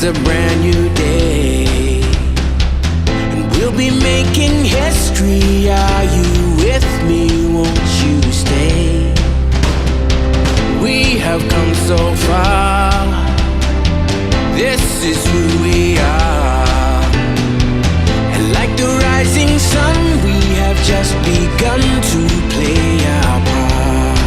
a brand new day, and we'll be making history. Are you with me? Won't you stay? We have come so far. This is who we are. And like the rising sun, we have just begun to play our part.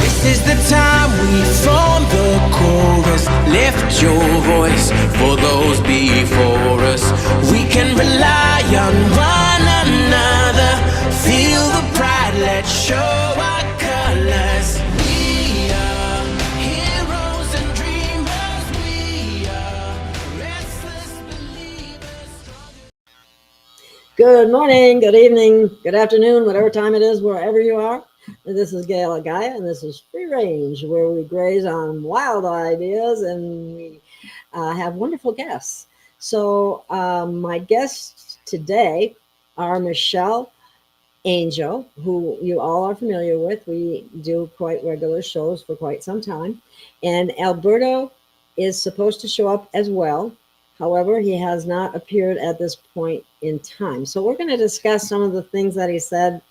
This is the time we form the chorus. Lift your voice for those before us. We can rely on one another. Feel the pride, let's show our colors. We are heroes and dreamers. We are restless believers. Good morning, good evening, good afternoon, whatever time it is, wherever you are. This is Gail and Gaia, and this is Free Range, where we graze on wild ideas and we have wonderful guests. So my guests today are Michelle, Angel, who you all are familiar with. We do quite regular shows for quite some time. And Alberto is supposed to show up as well. However, he has not appeared at this point in time. So we're going to discuss some of the things that he said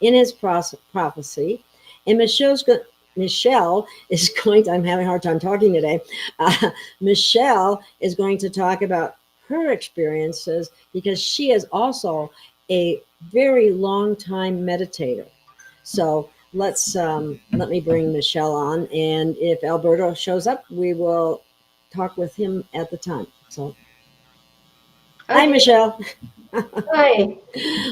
in his prophecy. And Michelle is going to, I'm having a hard time talking today. Michelle is going to talk about her experiences because she is also a very long time meditator. So let me bring Michelle on, and if Alberto shows up, we will talk with him at the time. So, okay. Hi, Michelle. Hi.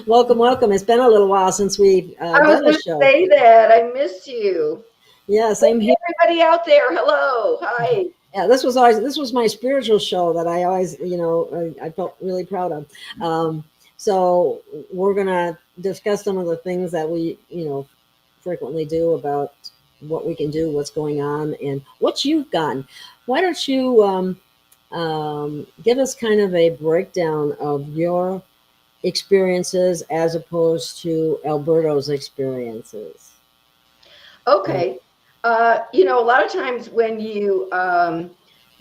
Welcome. It's been a little while since we've done a show. Say that. I miss you. Yeah, same here. Everybody out there, hello. Hi. Yeah, this was my spiritual show that I always, I felt really proud of. So we're gonna discuss some of the things that we, frequently do about what we can do, what's going on, and what you've gotten. Why don't you give us kind of a breakdown of your experiences as opposed to Alberto's experiences? Okay. A lot of times when you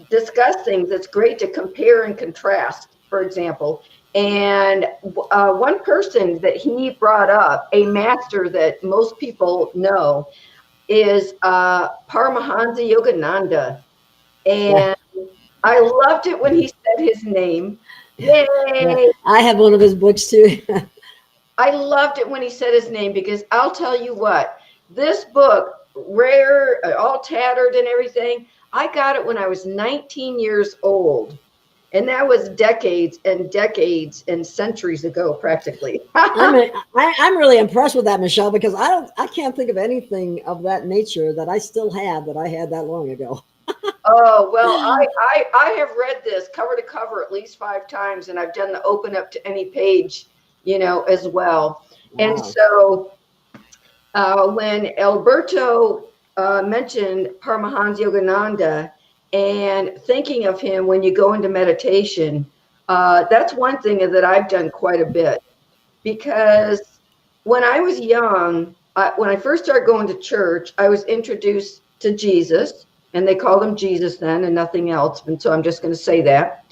discuss things, it's great to compare and contrast, for example. And one person that he brought up, a master that most people know, is Paramahansa Yogananda. And I loved it when he said his name. Yay! Yeah, I have one of his books too. I loved it when he said his name, because I'll tell you what, this book, rare, all tattered and everything, I got it when I was 19 years old. And that was decades and centuries ago, practically. I'm really impressed with that, Michelle, because I can't think of anything of that nature that I still have that I had that long ago. Oh, well, I have read this cover to cover at least 5 times, and I've done the open up to any page, as well. Wow. And so when Alberto mentioned Paramahansa Yogananda and thinking of him when you go into meditation, that's one thing that I've done quite a bit, because when I was young, when I first started going to church, I was introduced to Jesus. And they called him Jesus then and nothing else. And so I'm just going to say that.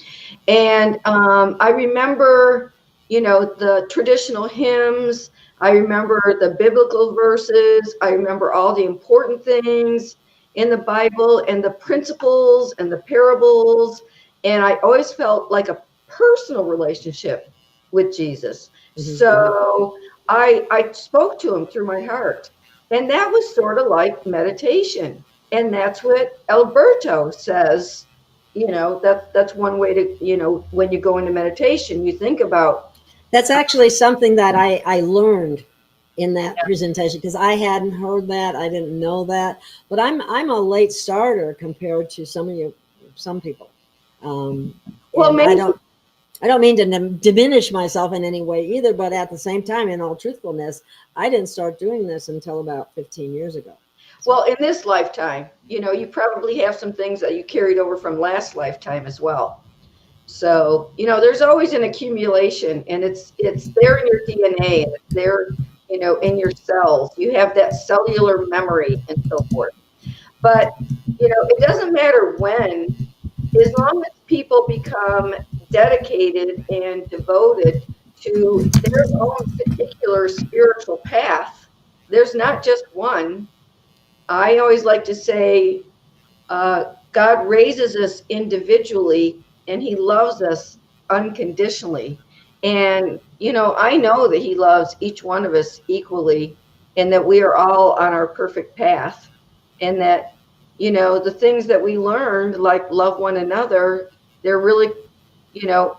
And I remember, the traditional hymns. I remember the biblical verses. I remember all the important things in the Bible and the principles and the parables. And I always felt like a personal relationship with Jesus. Mm-hmm. So I spoke to him through my heart. And that was sort of like meditation. And that's what Alberto says, that's one way to, when you go into meditation, you think about. That's actually something that I learned in that presentation, because I hadn't heard that. I didn't know that. But I'm a late starter compared to some people. Well, maybe. I don't mean to diminish myself in any way either, but at the same time, in all truthfulness, I didn't start doing this until about 15 years ago. Well, in this lifetime, you probably have some things that you carried over from last lifetime as well. So, there's always an accumulation, and it's there in your DNA, and it's there, in your cells. You have that cellular memory and so forth. But, it doesn't matter when as long as people become dedicated and devoted to their own particular spiritual path, there's not just one. I always like to say, God raises us individually and he loves us unconditionally. And, I know that he loves each one of us equally and that we are all on our perfect path. And that, the things that we learned, like love one another, they're really,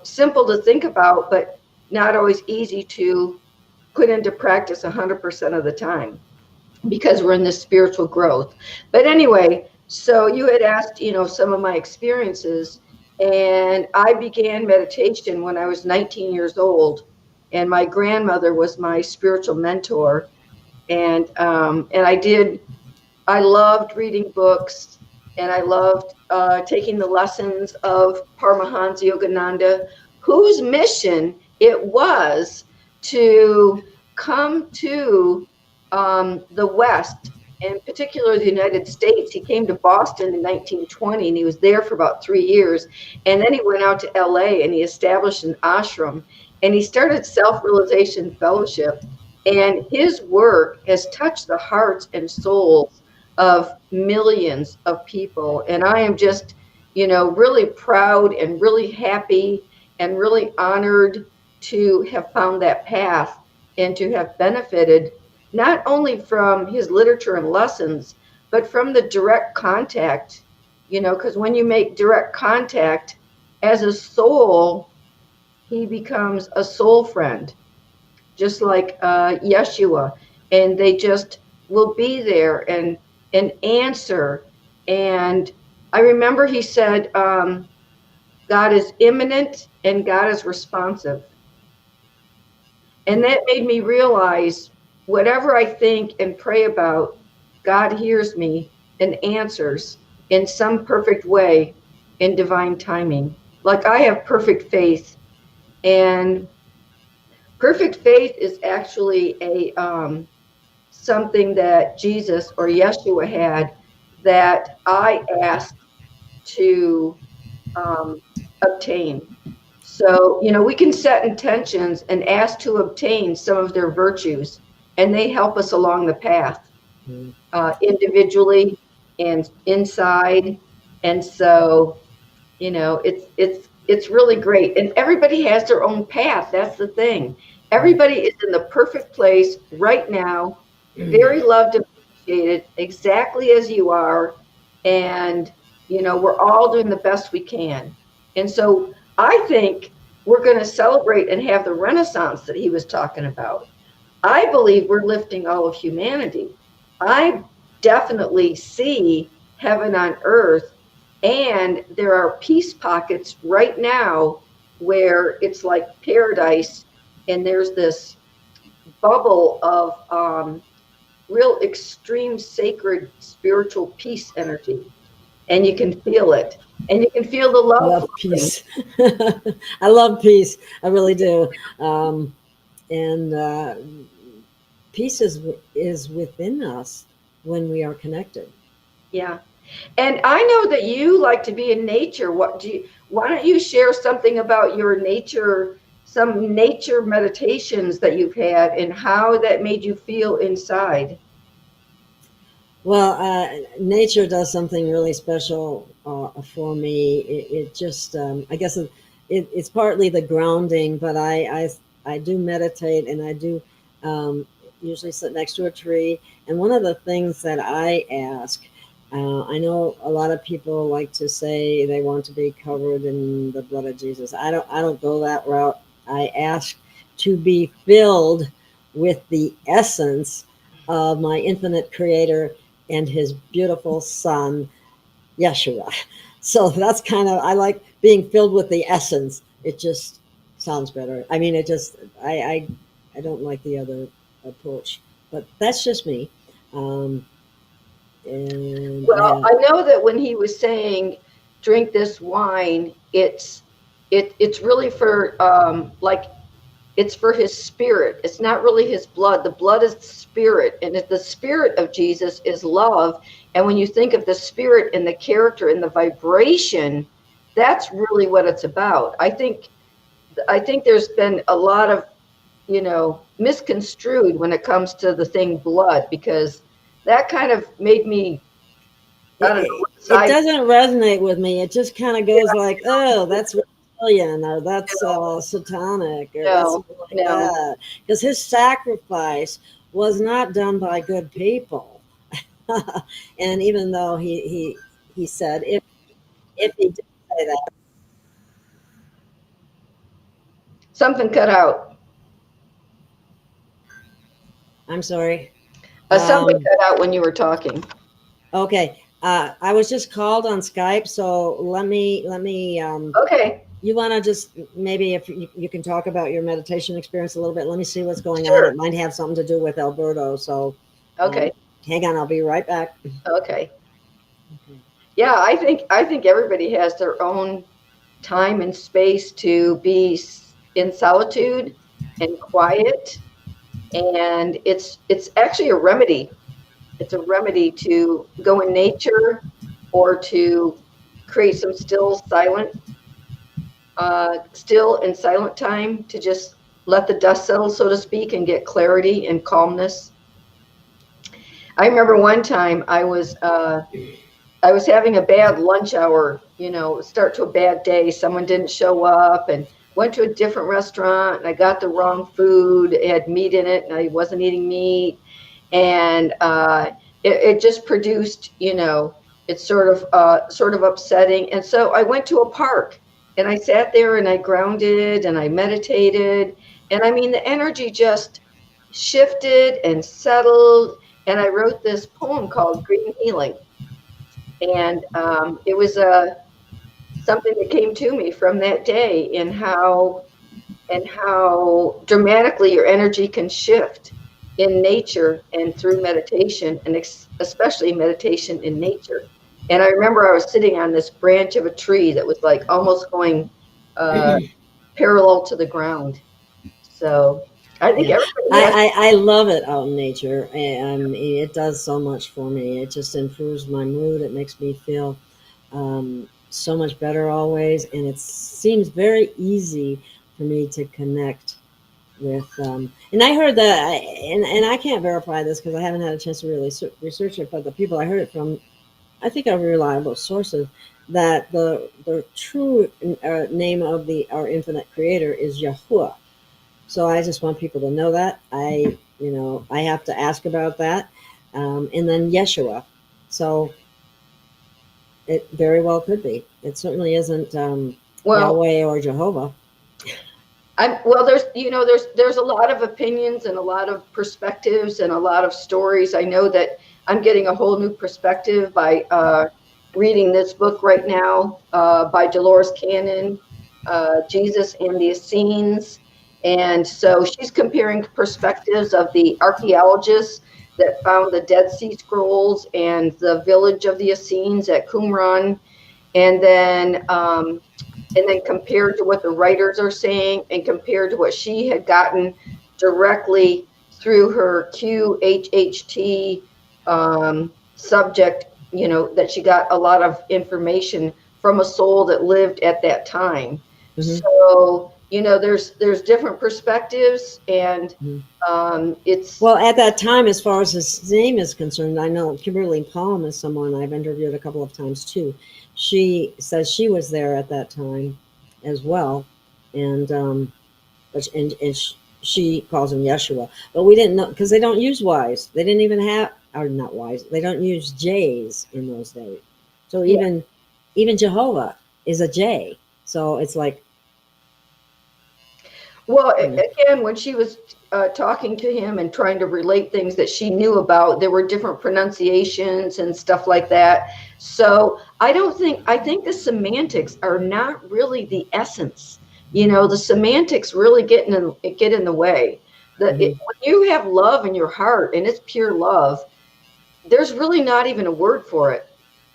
simple to think about, but not always easy to put into practice 100% of the time, because we're in this spiritual growth. But anyway, so you had asked, some of my experiences, and I began meditation when I was 19 years old, and my grandmother was my spiritual mentor, and I loved reading books, and I loved taking the lessons of Paramahansa Yogananda, whose mission it was to come to the West, and particularly the United States. He came to Boston in 1920, and he was there for about 3 years. And then he went out to LA and he established an ashram, and he started Self-Realization Fellowship. And his work has touched the hearts and souls of millions of people. And I am just, really proud and really happy and really honored to have found that path and to have benefited not only from his literature and lessons, but from the direct contact, because when you make direct contact as a soul, he becomes a soul friend, just like Yeshua, and they just will be there and answer. And I remember he said, God is immanent and God is responsive. And that made me realize whatever I think and pray about, God hears me and answers in some perfect way in divine timing. Like, I have perfect faith, and perfect faith is actually a something that Jesus or Yeshua had, that I asked to obtain. So, we can set intentions and ask to obtain some of their virtues, and they help us along the path, individually and inside. And so, it's really great. And everybody has their own path. That's the thing. Everybody is in the perfect place right now, very loved and appreciated, exactly as you are. And, we're all doing the best we can. And so I think we're going to celebrate and have the Renaissance that he was talking about. I believe we're lifting all of humanity. I definitely see heaven on earth, and there are peace pockets right now where it's like paradise, and there's this bubble of real extreme sacred spiritual peace energy, and you can feel it, and you can feel the love. I love peace. I love peace. I really do. And peace is within us when we are connected. Yeah. And I know that you like to be in nature. Why don't you share something about your nature, some nature meditations that you've had, and how that made you feel inside? Well, nature does something really special for me. It just, I guess it's partly the grounding, but I do meditate, and I do usually sit next to a tree. And one of the things that I ask, I know a lot of people like to say they want to be covered in the blood of Jesus. I don't go that route. I ask to be filled with the essence of my infinite creator and his beautiful son, Yeshua. So that's kind of, I like being filled with the essence. It just sounds better. I mean, I don't like the other approach, but that's just me. And well, I know that when he was saying, drink this wine, it's really for it's for his spirit. It's not really his blood. The blood is the spirit, and the spirit of Jesus is love. And when you think of the spirit and the character and the vibration that's really what it's about. I think there's been a lot of, misconstrued when it comes to the thing blood, because that kind of made me, I don't know what It side. doesn't resonate with me. It just kind of goes like, oh, that's reptilian, or that's satanic, or that's No, something like no. that. Because his sacrifice was not done by good people. And even though he said, if he did say that, Something cut out. I'm sorry. Something cut out when you were talking. Okay. I was just called on Skype, so let me Okay. you want to just, maybe if you can talk about your meditation experience a little bit. Let me see what's going Sure. on. It might have something to do with Alberto. So Okay. hang on, I'll be right back. Okay. Yeah, I think everybody has their own time and space to be in solitude and quiet, and it's actually a remedy. It's a remedy to go in nature, or to create some still and silent time, to just let the dust settle, so to speak, and get clarity and calmness. I remember one time I was having a bad lunch hour, start to a bad day. Someone didn't show up, and went to a different restaurant, and I got the wrong food. It had meat in it, and I wasn't eating meat. And it just produced, it's sort of upsetting. And so I went to a park, and I sat there, and I grounded, and I meditated. And I mean, the energy just shifted and settled. And I wrote this poem called Green Healing. And it was something that came to me from that day, and how dramatically your energy can shift in nature and through meditation, and especially meditation in nature. And I remember I was sitting on this branch of a tree that was like almost going parallel to the ground. So I think everybody I love it out in nature, and it does so much for me. It just improves my mood. It makes me feel so much better always, and it seems very easy for me to connect with. And I heard that, and I can't verify this because I haven't had a chance to really research it, but the people I heard it from, I think, are reliable sources, that the true name of our infinite creator is Yahuwah. So I just want people to know that. I have to ask about that. And then Yeshua. So it very well could be. It certainly isn't Yahweh or Jehovah. Well, there's a lot of opinions and a lot of perspectives and a lot of stories. I know that I'm getting a whole new perspective by reading this book right now by Dolores Cannon, Jesus and the Essenes. And so she's comparing perspectives of the archaeologists that found the Dead Sea Scrolls and the village of the Essenes at Qumran, and then compared to what the writers are saying, and compared to what she had gotten directly through her QHHT subject, that she got a lot of information from a soul that lived at that time. Mm-hmm. So, there's different perspectives, and it's... Well, at that time, as far as his name is concerned, I know Kimberly Palm is someone I've interviewed a couple of times too. She says she was there at that time as well, and she calls him Yeshua. But we didn't know, because they don't use Y's. They didn't even have, or not Y's. They don't use J's in those days. So even Jehovah is a J. So it's like... Well, again, when she was talking to him and trying to relate things that she knew about, there were different pronunciations and stuff like that. So I think the semantics are not really the essence. The semantics really get in the way. When you have love in your heart and it's pure love, there's really not even a word for it.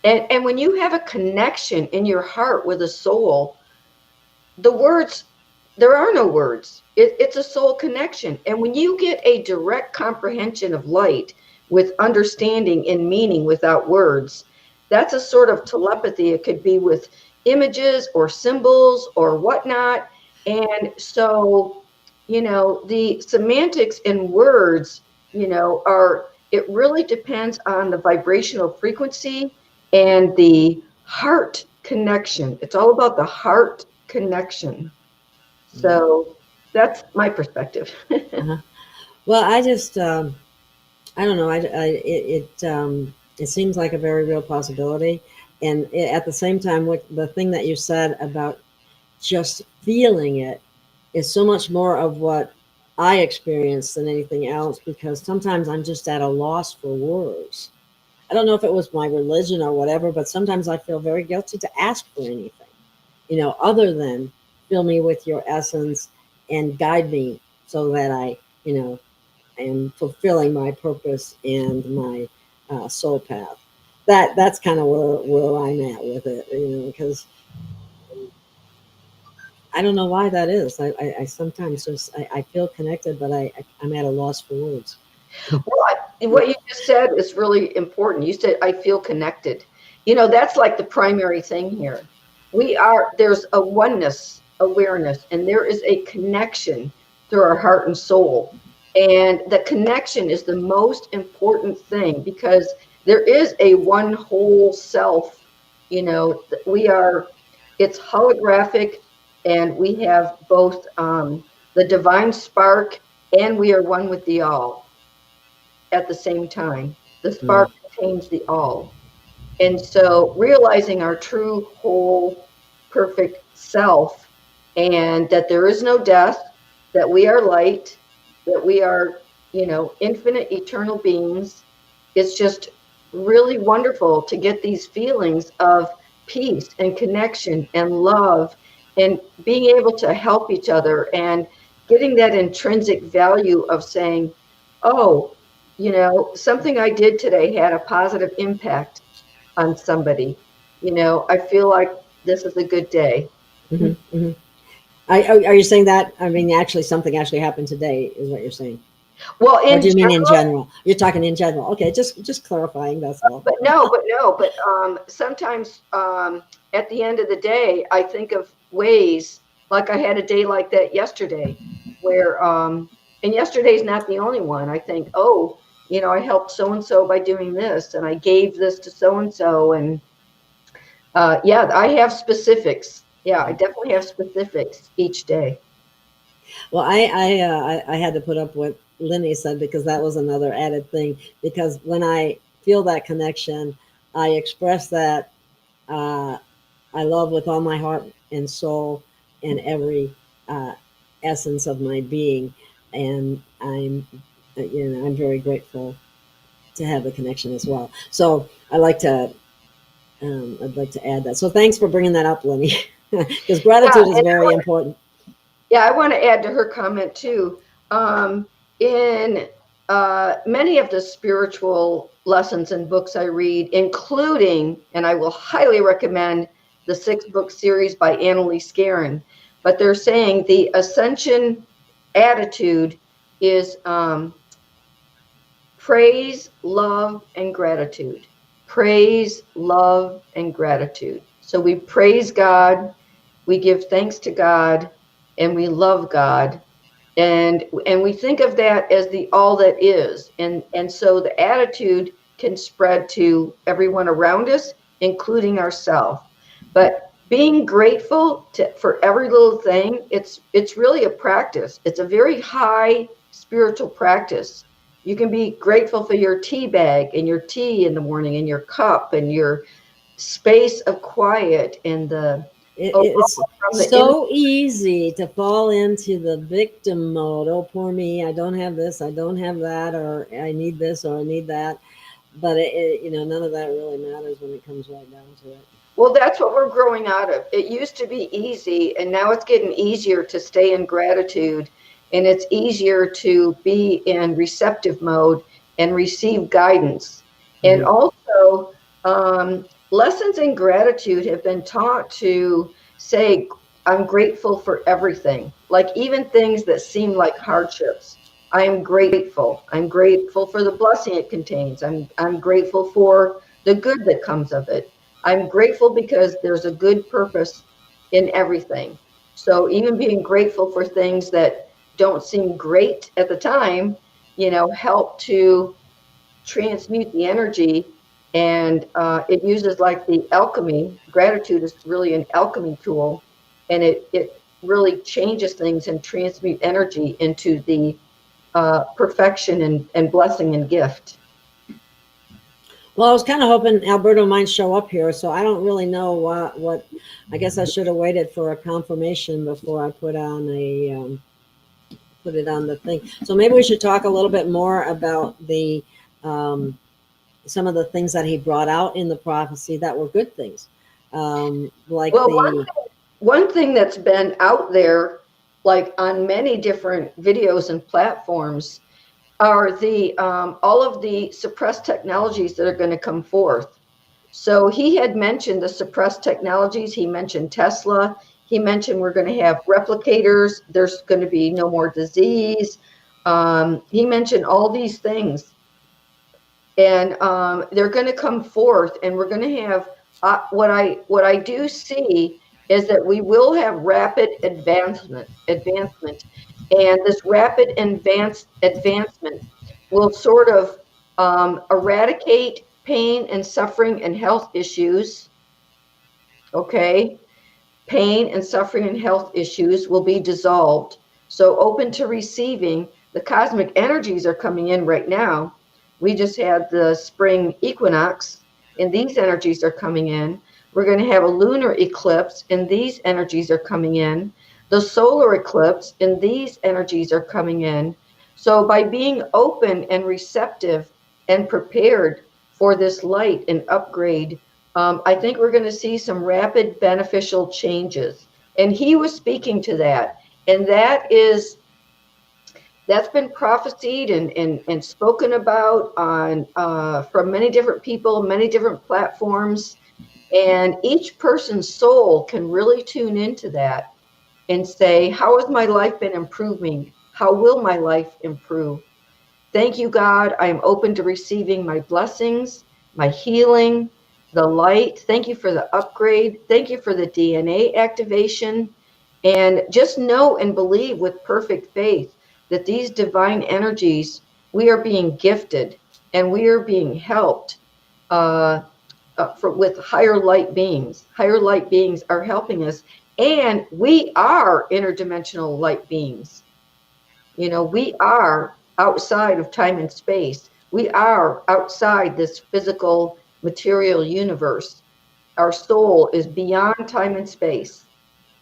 And when you have a connection in your heart with a soul, the words... there are no words. It's a soul connection. And when you get a direct comprehension of light with understanding and meaning without words, that's a sort of telepathy. It could be with, images or symbols or whatnot. And so, the semantics in words, it really depends on the vibrational frequency and the heart connection. It's all about the heart connection. So that's my perspective. Well, I just, I don't know. It seems like a very real possibility. And at the same time, what the thing that you said about just feeling it is so much more of what I experience than anything else, because sometimes I'm just at a loss for words. I don't know if it was my religion or whatever, but sometimes I feel very guilty to ask for anything, other than fill me with your essence and guide me so that I, am fulfilling my purpose and my soul path. That's kind of where I'm at with it, because I don't know why that is. I sometimes just I feel connected, but I'm at a loss for words. What you just said is really important. You said, I feel connected. That's like the primary thing here. There's a oneness awareness, and there is a connection through our heart and soul. And the connection is the most important thing, because there is a one whole self. It's holographic, and we have both the divine spark, and we are one with the all at the same time. The spark contains the all. And so realizing our true, whole, perfect self, and that there is no death, that we are light, that we are, infinite, eternal beings, it's just really wonderful to get these feelings of peace and connection and love, and being able to help each other, and getting that intrinsic value of saying, oh, something I did today had a positive impact on somebody. I feel like this is a good day. Mm-hmm, mm-hmm. Are you saying that? I mean, actually, something actually happened today, is what you're saying. Well, or do you mean in general? You're talking in general. Okay, just clarifying. That's all. But sometimes at the end of the day, I think of ways, like I had a day like that yesterday, where and yesterday's not the only one. I think, I helped so and so by doing this, and I gave this to so and so, and I have specifics. Yeah, I definitely have specifics each day. Well, I had to put up what Lenny said, because that was another added thing. Because when I feel that connection, I express that I love with all my heart and soul and every essence of my being, and I'm very grateful to have the connection as well. So I'd like to add that. So thanks for bringing that up, Lenny, because gratitude is very important. Yeah, I want to add to her comment too. In many of the spiritual lessons and books I read, including, and I will highly recommend the 6-book series by Annalise Guerin, but they're saying the ascension attitude is praise, love, and gratitude. Praise, love, and gratitude. So we praise God, we give thanks to God, and we love God, and we think of that as the all that is, and so the attitude can spread to everyone around us, including ourselves. But being grateful for every little thing, it's really a practice. It's a very high spiritual practice. You can be grateful for your tea bag and your tea in the morning, and your cup, and your space of quiet, and it's so easy to fall into the victim mode. Oh, poor me, I don't have this, I don't have that, or I need this, or I need that. But none of that really matters when it comes right down to it. Well, that's what we're growing out of. It used to be easy, and now it's getting easier to stay in gratitude, and it's easier to be in receptive mode and receive guidance. Mm-hmm. And also, lessons in gratitude have been taught to say, I'm grateful for everything, like even things that seem like hardships. I am grateful. I'm grateful for the blessing it contains. I'm grateful for the good that comes of it. I'm grateful because there's a good purpose in everything. So even being grateful for things that don't seem great at the time, help to transmute the energy. And it uses like the alchemy. Gratitude is really an alchemy tool, and it really changes things and transmute energy into the perfection and blessing and gift. Well, I was kind of hoping Alberto might show up here, so I don't really know what. I guess I should have waited for a confirmation before I put it on the thing. So maybe we should talk a little bit more about the some of the things that he brought out in the prophecy that were good things, like one thing that's been out there, like on many different videos and platforms, are the all of the suppressed technologies that are going to come forth. So he had mentioned the suppressed technologies. He mentioned Tesla. He mentioned we're going to have replicators. There's going to be no more disease. He mentioned all these things, and they're going to come forth, and we're going to have what I do see is that we will have rapid advancement, and this rapid advancement will sort of eradicate pain and suffering and health issues. Okay, pain and suffering and health issues will be dissolved. So open to receiving. The cosmic energies are coming in right now. We just had the spring equinox, and these energies are coming in. We're going to have a lunar eclipse, and these energies are coming in. The solar eclipse, and these energies are coming in. So by being open and receptive and prepared for this light and upgrade, I think we're going to see some rapid beneficial changes. And he was speaking to that. And that's been prophesied and spoken about on from many different people, many different platforms. And each person's soul can really tune into that and say, how has my life been improving? How will my life improve? Thank you, God. I am open to receiving my blessings, my healing, the light. Thank you for the upgrade. Thank you for the DNA activation. And just know and believe with perfect faith that these divine energies, we are being gifted and we are being helped with higher light beings. Higher light beings are helping us, and we are interdimensional light beings. We are outside of time and space. We are outside this physical material universe. Our soul is beyond time and space.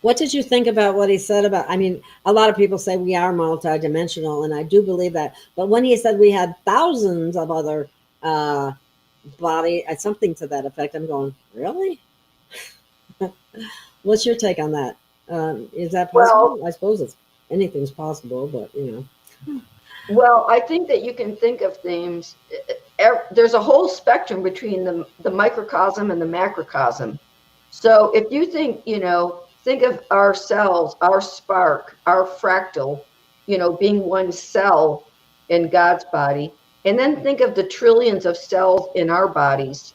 What did you think about what he said about, I mean, a lot of people say we are multidimensional, and I do believe that. But when he said we had thousands of other body, something to that effect, I'm going, really? What's your take on that? Is that possible? Well, I suppose anything's possible, but Well, I think that you can think of things. There's a whole spectrum between the microcosm and the macrocosm. So if you think, think of ourselves, our spark, our fractal, being one cell in God's body, and then think of the trillions of cells in our bodies.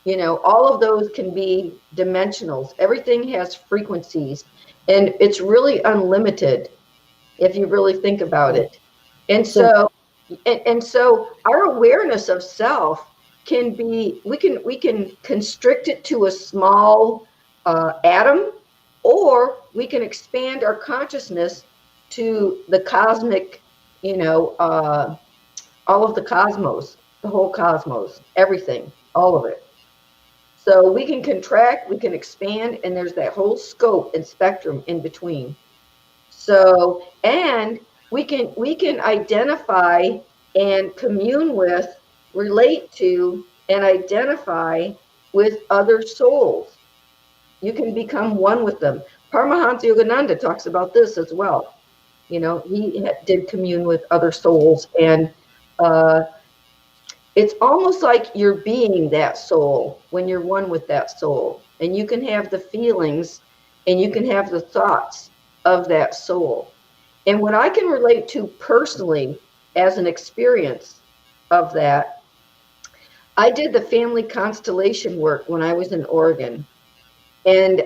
All of those can be dimensionals. Everything has frequencies, and it's really unlimited if you really think about it. And so our awareness of self can be, we can constrict it to a small atom, or we can expand our consciousness to the cosmic, all of the cosmos, the whole cosmos, everything, all of it. So we can contract, we can expand, and there's that whole scope and spectrum in between. So, and we can identify and commune with, relate to, and identify with other souls. You can become one with them. Paramahansa Yogananda talks about this as well. He did commune with other souls, and it's almost like you're being that soul when you're one with that soul, and you can have the feelings and you can have the thoughts of that soul. And what I can relate to personally as an experience of that, I did the family constellation work when I was in Oregon, and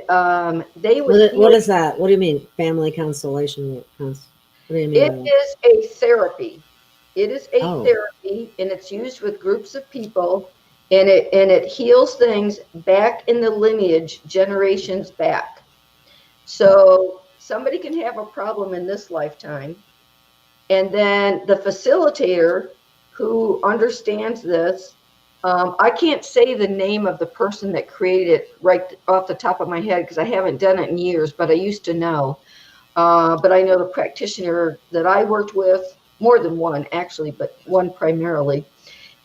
they would What heal. is that? What do you mean, family constellation? What do you mean It by that? is a therapy. It is a Oh, therapy, and it's used with groups of people, and it heals things back in the lineage, generations back. So somebody can have a problem in this lifetime, and then the facilitator who understands this, I can't say the name of the person that created it right off the top of my head because I haven't done it in years, but I used to know. But I know the practitioner that I worked with, more than one actually, but one primarily.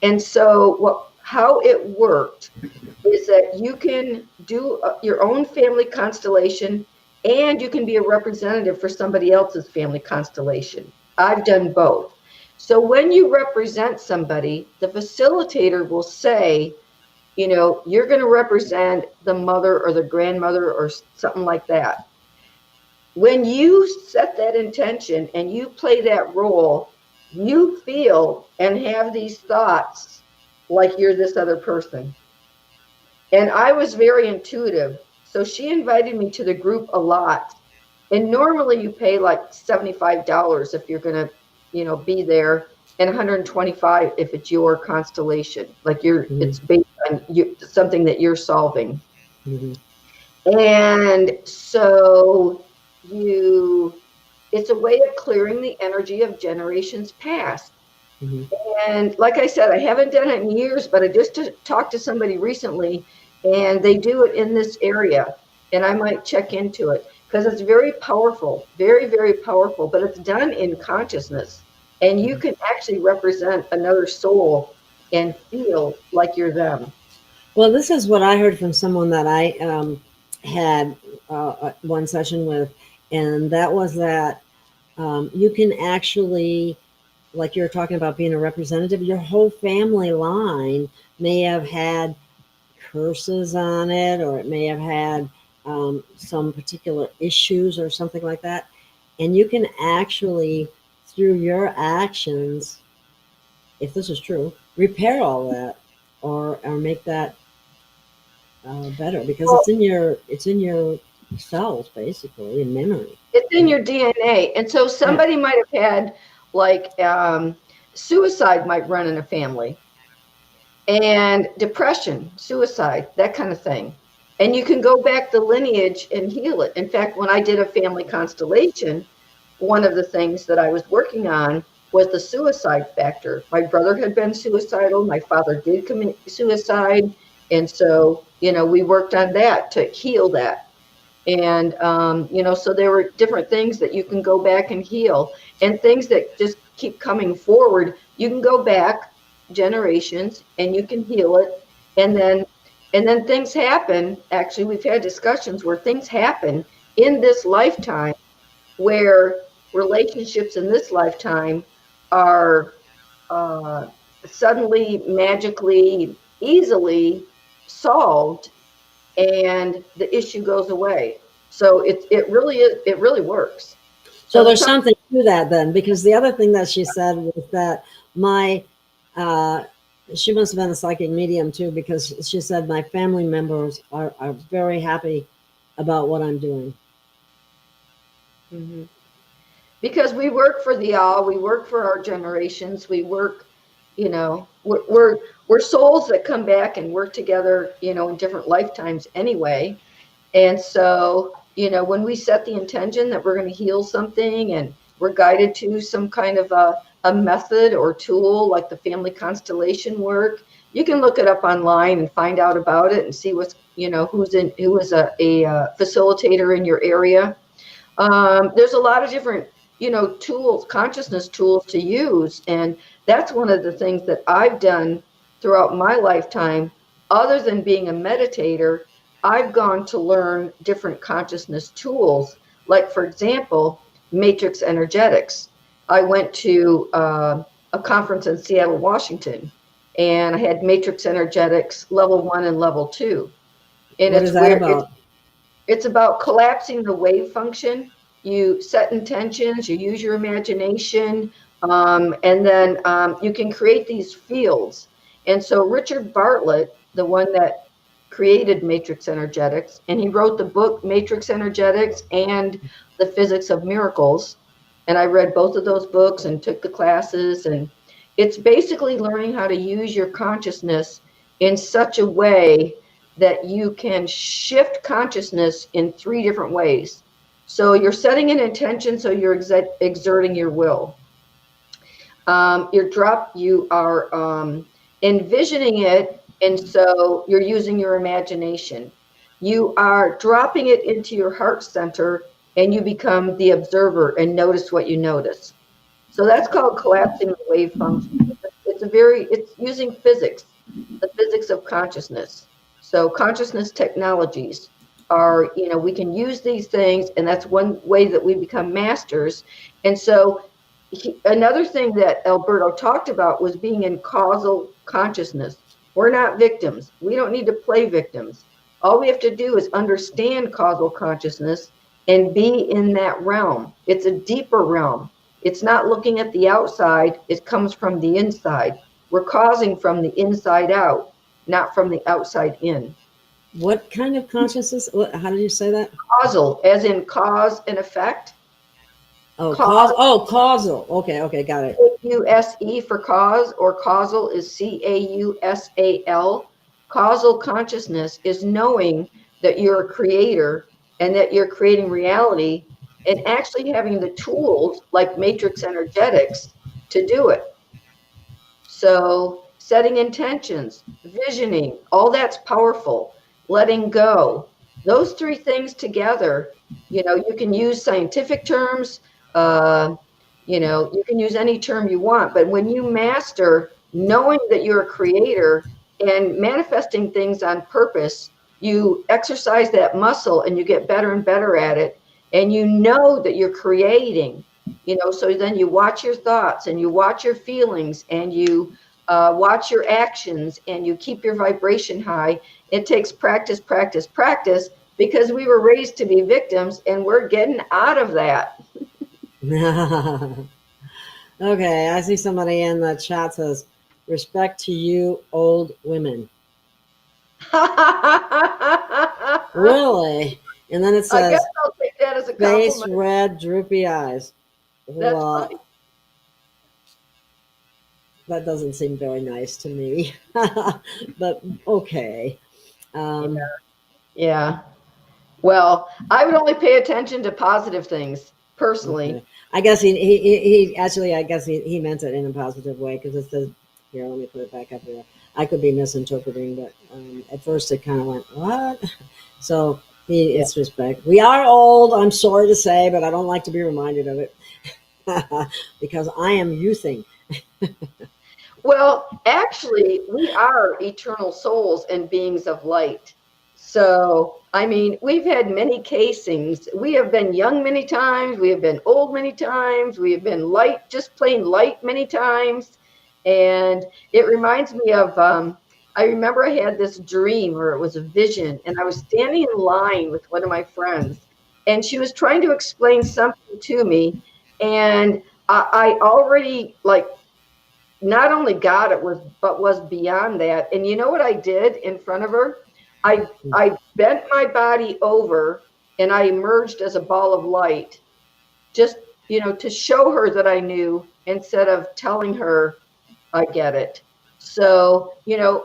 And so how it worked is that you can do your own family constellation, and you can be a representative for somebody else's family constellation. I've done both. So when you represent somebody, the facilitator will say, you're going to represent the mother or the grandmother or something like that. When you set that intention and you play that role, you feel and have these thoughts like you're this other person. And I was very intuitive. So she invited me to the group a lot. And normally you pay like $75 if you're going to, be there, and $125 if it's your constellation, like it's based on something that you're solving. mm-hmm. And so it's a way of clearing the energy of generations past. Mm-hmm. And like I said, I haven't done it in years, but I just talked to somebody recently, and they do it in this area, and I might check into it because it's very powerful, very, very powerful, but it's done in consciousness, and you can actually represent another soul and feel like you're them. Well, this is what I heard from someone that I had one session with, and that was that you can actually, like you're talking about being a representative, your whole family line may have had curses on it, or it may have had some particular issues or something like that. And you can actually, through your actions, if this is true, repair all that or make that better, because Well, it's in your cells, basically, in memory. it's in your DNA. And so somebody might have had like suicide might run in a family, and depression, suicide, that kind of thing. And you can go back the lineage and heal it. In fact, when I did a family constellation, one of the things that I was working on was the suicide factor. My brother had been suicidal. My father did commit suicide. And so, we worked on that to heal that. And, so there were different things that you can go back and heal, and things that just keep coming forward. You can go back generations and you can heal it. And then things happen. Actually, we've had discussions where things happen in this lifetime where relationships in this lifetime are suddenly, magically, easily solved, and the issue goes away. So it really works. So there's something to that then, because the other thing that she said was that she must have been a psychic medium too, because she said my family members are very happy about what I'm doing. Mm-hmm. Because we work for the all, we work for our generations, we work, we're souls that come back and work together, in different lifetimes anyway. And so, when we set the intention that we're going to heal something, and we're guided to some kind of a method or tool like the family constellation work, you can look it up online and find out about it and see what's, who is a facilitator in your area. There's a lot of different, tools, consciousness tools to use. And that's one of the things that I've done throughout my lifetime. Other than being a meditator, I've gone to learn different consciousness tools. Like, for example, matrix energetics. I went to a conference in Seattle, Washington, and I had matrix energetics level 1 and level 2. And what is that about? It's about collapsing the wave function. You set intentions, you use your imagination, and then you can create these fields. And so Richard Bartlett, the one that created matrix energetics, and he wrote the book Matrix Energetics and The Physics of Miracles. And I read both of those books and took the classes. And it's basically learning how to use your consciousness in such a way that you can shift consciousness in 3 different ways. So you're setting an intention, so you're exerting your will. You are envisioning it, and so you're using your imagination. You are dropping it into your heart center, and you become the observer and notice what you notice. So that's called collapsing the wave function. It's using physics, the physics of consciousness. So consciousness technologies are, we can use these things, and that's one way that we become masters. And so another thing that Alberto talked about was being in causal consciousness. We're not victims. We don't need to play victims. All we have to do is understand causal consciousness and be in that realm. It's a deeper realm. It's not looking at the outside. It comes from the inside. We're causing from the inside out, not from the outside in. What kind of consciousness? How did you say that? Causal, as in cause and effect. Oh, causal. Okay, got it. C-A-U-S-E for cause, or causal is C-A-U-S-A-L. Causal consciousness is knowing that you're a creator and that you're creating reality, and actually having the tools like matrix energetics to do it. So setting intentions, visioning, all that's powerful. Letting go. Those 3 things together, you can use scientific terms, you can use any term you want, but when you master knowing that you're a creator and manifesting things on purpose, you exercise that muscle and you get better and better at it. And you know that you're creating, so then you watch your thoughts and you watch your feelings and you watch your actions and you keep your vibration high. It takes practice, practice, practice, because we were raised to be victims and we're getting out of that. Okay, I see somebody in the chat says, respect to you old women. Really? And then it says, I guess I'll take that as a face compliment. red, droopy eyes. That's funny. That doesn't seem very nice to me, but okay. Yeah. Well, I would only pay attention to positive things personally. Okay. I guess he actually, I guess he meant it in a positive way, because it says, here, let me put it back up there. I could be misinterpreting, but at first it kind of went, what? So it's respect. We are old, I'm sorry to say, but I don't like to be reminded of it because I am youthing. Well, actually, we are eternal souls and beings of light. So, I mean, we've had many casings. We have been young many times. We have been old many times. We have been light, just plain light many times. And it reminds me of, I remember I had this dream, or it was a vision, and I was standing in line with one of my friends, and she was trying to explain something to me. And I already, not only got it, but was beyond that. And you know what I did in front of her? I bent my body over and I emerged as a ball of light, just, to show her that I knew, instead of telling her I get it. So,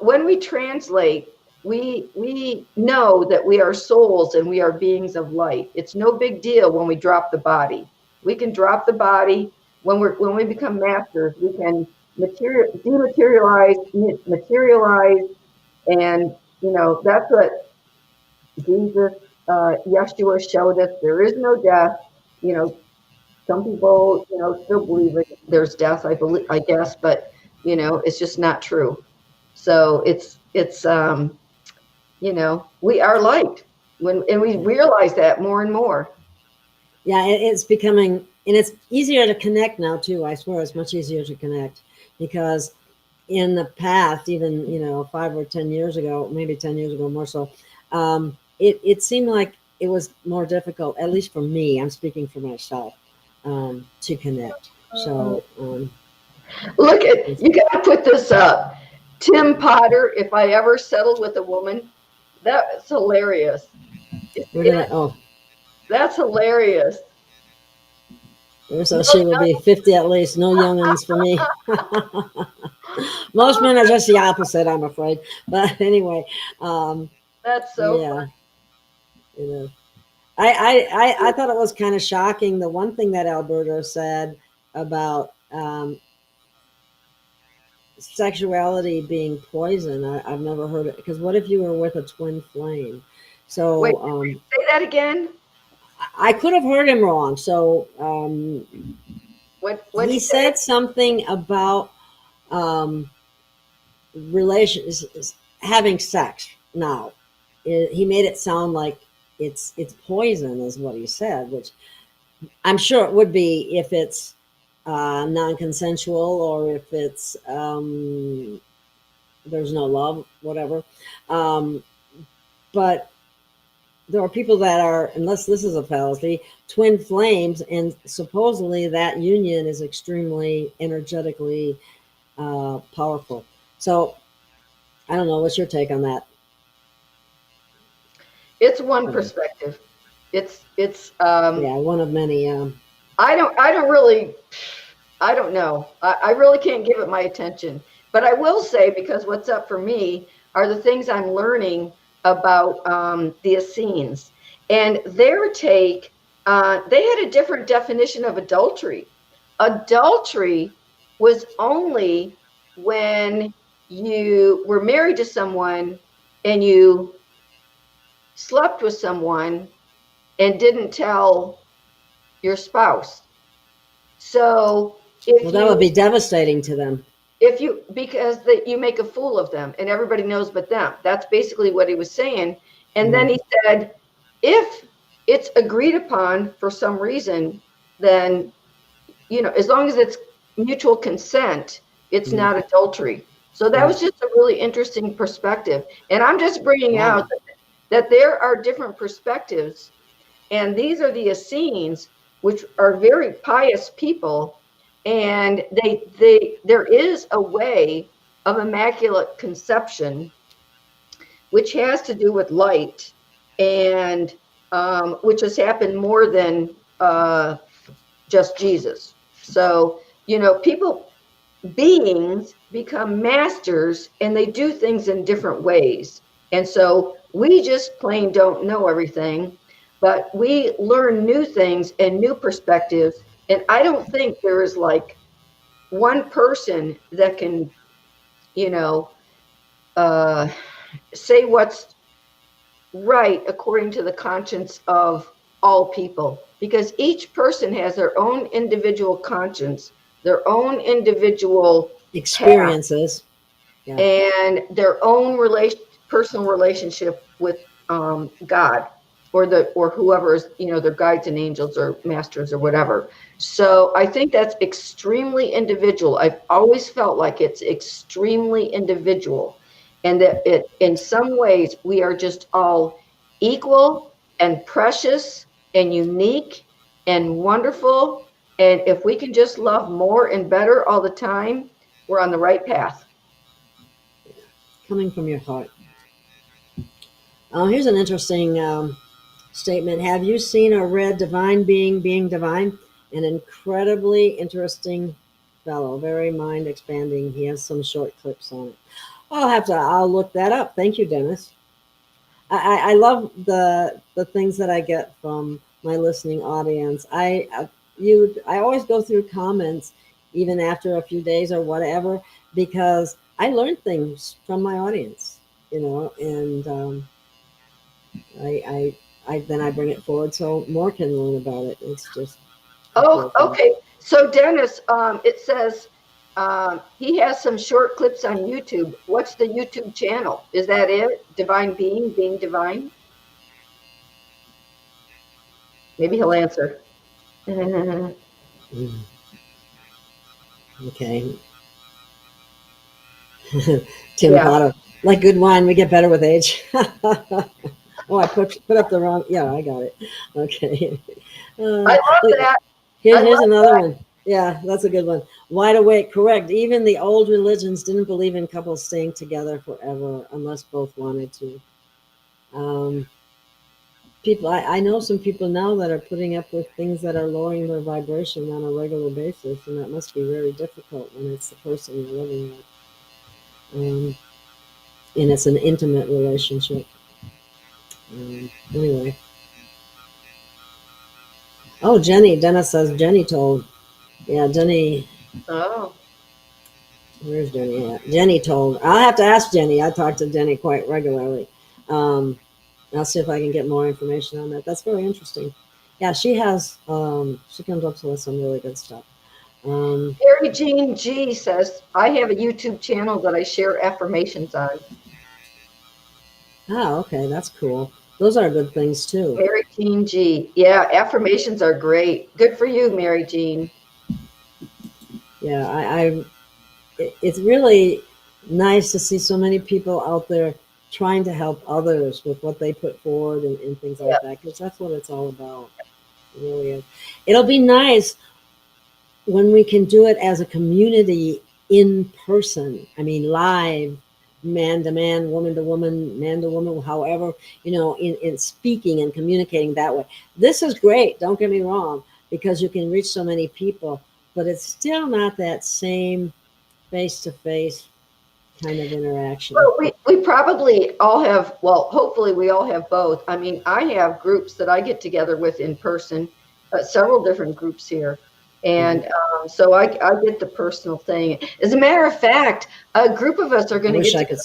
when we translate, we know that we are souls and we are beings of light. It's no big deal when we drop the body. We can drop the body. When we become masters, we can dematerialize, materialize, and that's what Jesus, Yeshua showed us. There is no death. Some people, still believe that there's death. I guess, but it's just not true. So it's we are light, and we realize that more and more. Yeah, it's becoming, and it's easier to connect now too. I swear, it's much easier to connect, because in the past, even 5 or 10 years ago, maybe 10 years ago more so, it seemed like it was more difficult, at least for me. I'm speaking for myself, to connect. So look at, you got to put this up. Tim Potter, if I ever settled with a woman, that's hilarious. That's hilarious. So she will be 50 at least. No youngins for me. Most men are just the opposite, I'm afraid. But anyway, that's so funny. You know, I thought it was kind of shocking. The one thing that Alberto said about sexuality being poison, I've never heard it. Because what if you were with a twin flame? So wait, say that again. I could have heard him wrong. So what he said something about relations, having sex. Now he made it sound like it's poison, is what he said, which I'm sure it would be if it's non-consensual, or if it's there's no love, whatever. But there are people that are, unless this is a fallacy, twin flames, and supposedly that union is extremely energetically powerful. So I don't know. What's your take on that? It's one perspective. It's one of many. I don't really know. I really can't give it my attention. But I will say, because what's up for me are the things I'm learning about the Essenes. And their take, they had a different definition of adultery. Adultery was only when you were married to someone and you slept with someone and didn't tell your spouse. So that would be devastating to them. Because you make a fool of them and everybody knows but them. That's basically what he was saying. And then he said, if it's agreed upon for some reason, then, as long as it's mutual consent, it's not adultery. So that was just a really interesting perspective. And I'm just bringing out that there are different perspectives. And these are the Essenes, which are very pious people. And there is a way of immaculate conception, which has to do with light, and which has happened more than just Jesus. So, beings become masters, and they do things in different ways. And so we just plain don't know everything, but we learn new things and new perspectives. And I don't think there is like one person that can, say what's right according to the conscience of all people, because each person has their own individual conscience, their own individual experiences, and their own personal relationship with God, or whoever is, their guides and angels or masters or whatever. So I think that's extremely individual. I've always felt like it's extremely individual, and that in some ways we are just all equal and precious and unique and wonderful. And if we can just love more and better all the time, we're on the right path. Coming from your heart. Here's an interesting statement. Have you seen or read Divine Being Divine? An incredibly interesting fellow, very mind expanding. He has some short clips on it. I'll look that up. Thank you, Dennis. I love the things that I get from my listening audience. I always go through comments even after a few days or whatever, because I learn things from my audience, and then I bring it forward so more can learn about it. It's just okay. So Dennis, it says he has some short clips on YouTube. What's the YouTube channel? Is that it? Divine Being Divine? Maybe he'll answer. Okay. Tim Potter. Like good wine, we get better with age. Oh, I put up the wrong. Yeah, I got it. Okay. I love that. Here's another one. Yeah, that's a good one. Wide awake, correct. Even the old religions didn't believe in couples staying together forever unless both wanted to. Um, people, I know some people now that are putting up with things that are lowering their vibration on a regular basis, and that must be very difficult when it's the person you're living with. And it's an intimate relationship. Anyway. Oh, Jenny. Dennis says Jenny told. Yeah, Jenny. Oh, Where's Jenny at? Jenny told. I'll have to ask Jenny. I talk to Jenny quite regularly. I'll see if I can get more information on that. That's very interesting. Yeah, she has. She comes up with some really good stuff. Mary Jean G says, I have a YouTube channel that I share affirmations on. Okay, that's cool. Those are good things too. Mary Jean G. Yeah, affirmations are great. Good for you, Mary Jean. Yeah, it's really nice to see so many people out there trying to help others with what they put forward and things like that, because that's what it's all about. It really is. It'll be nice when we can do it as a community in person. I mean, live, man to man, woman to woman, man to woman, however, in speaking and communicating that way. This is great, don't get me wrong, because you can reach so many people, but it's still not that same face-to-face kind of interaction. Well, we probably all have, well, hopefully we all have both. I mean, I have groups that I get together with in person, several different groups here. And so I get the personal thing. As a matter of fact, a group of us are going to get together.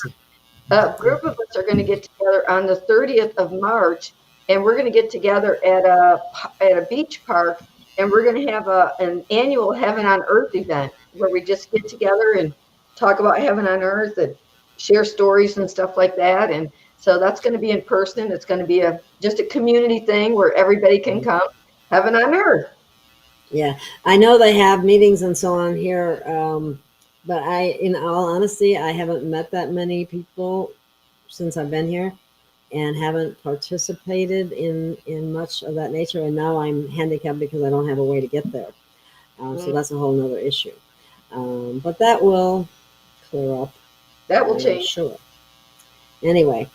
A group of us are going to get together on the 30th of March, and we're going to get together at a beach park, and we're going to have an annual Heaven on Earth event where we just get together and talk about heaven on earth and share stories and stuff like that. And so that's going to be in person. It's going to be just a community thing where everybody can come. Heaven on earth. Yeah, I know they have meetings and so on here, but in all honesty, I haven't met that many people since I've been here, and haven't participated in much of that nature. And now I'm handicapped because I don't have a way to get there. So that's a whole nother issue. But that will clear up. That will change. Sure. Anyway,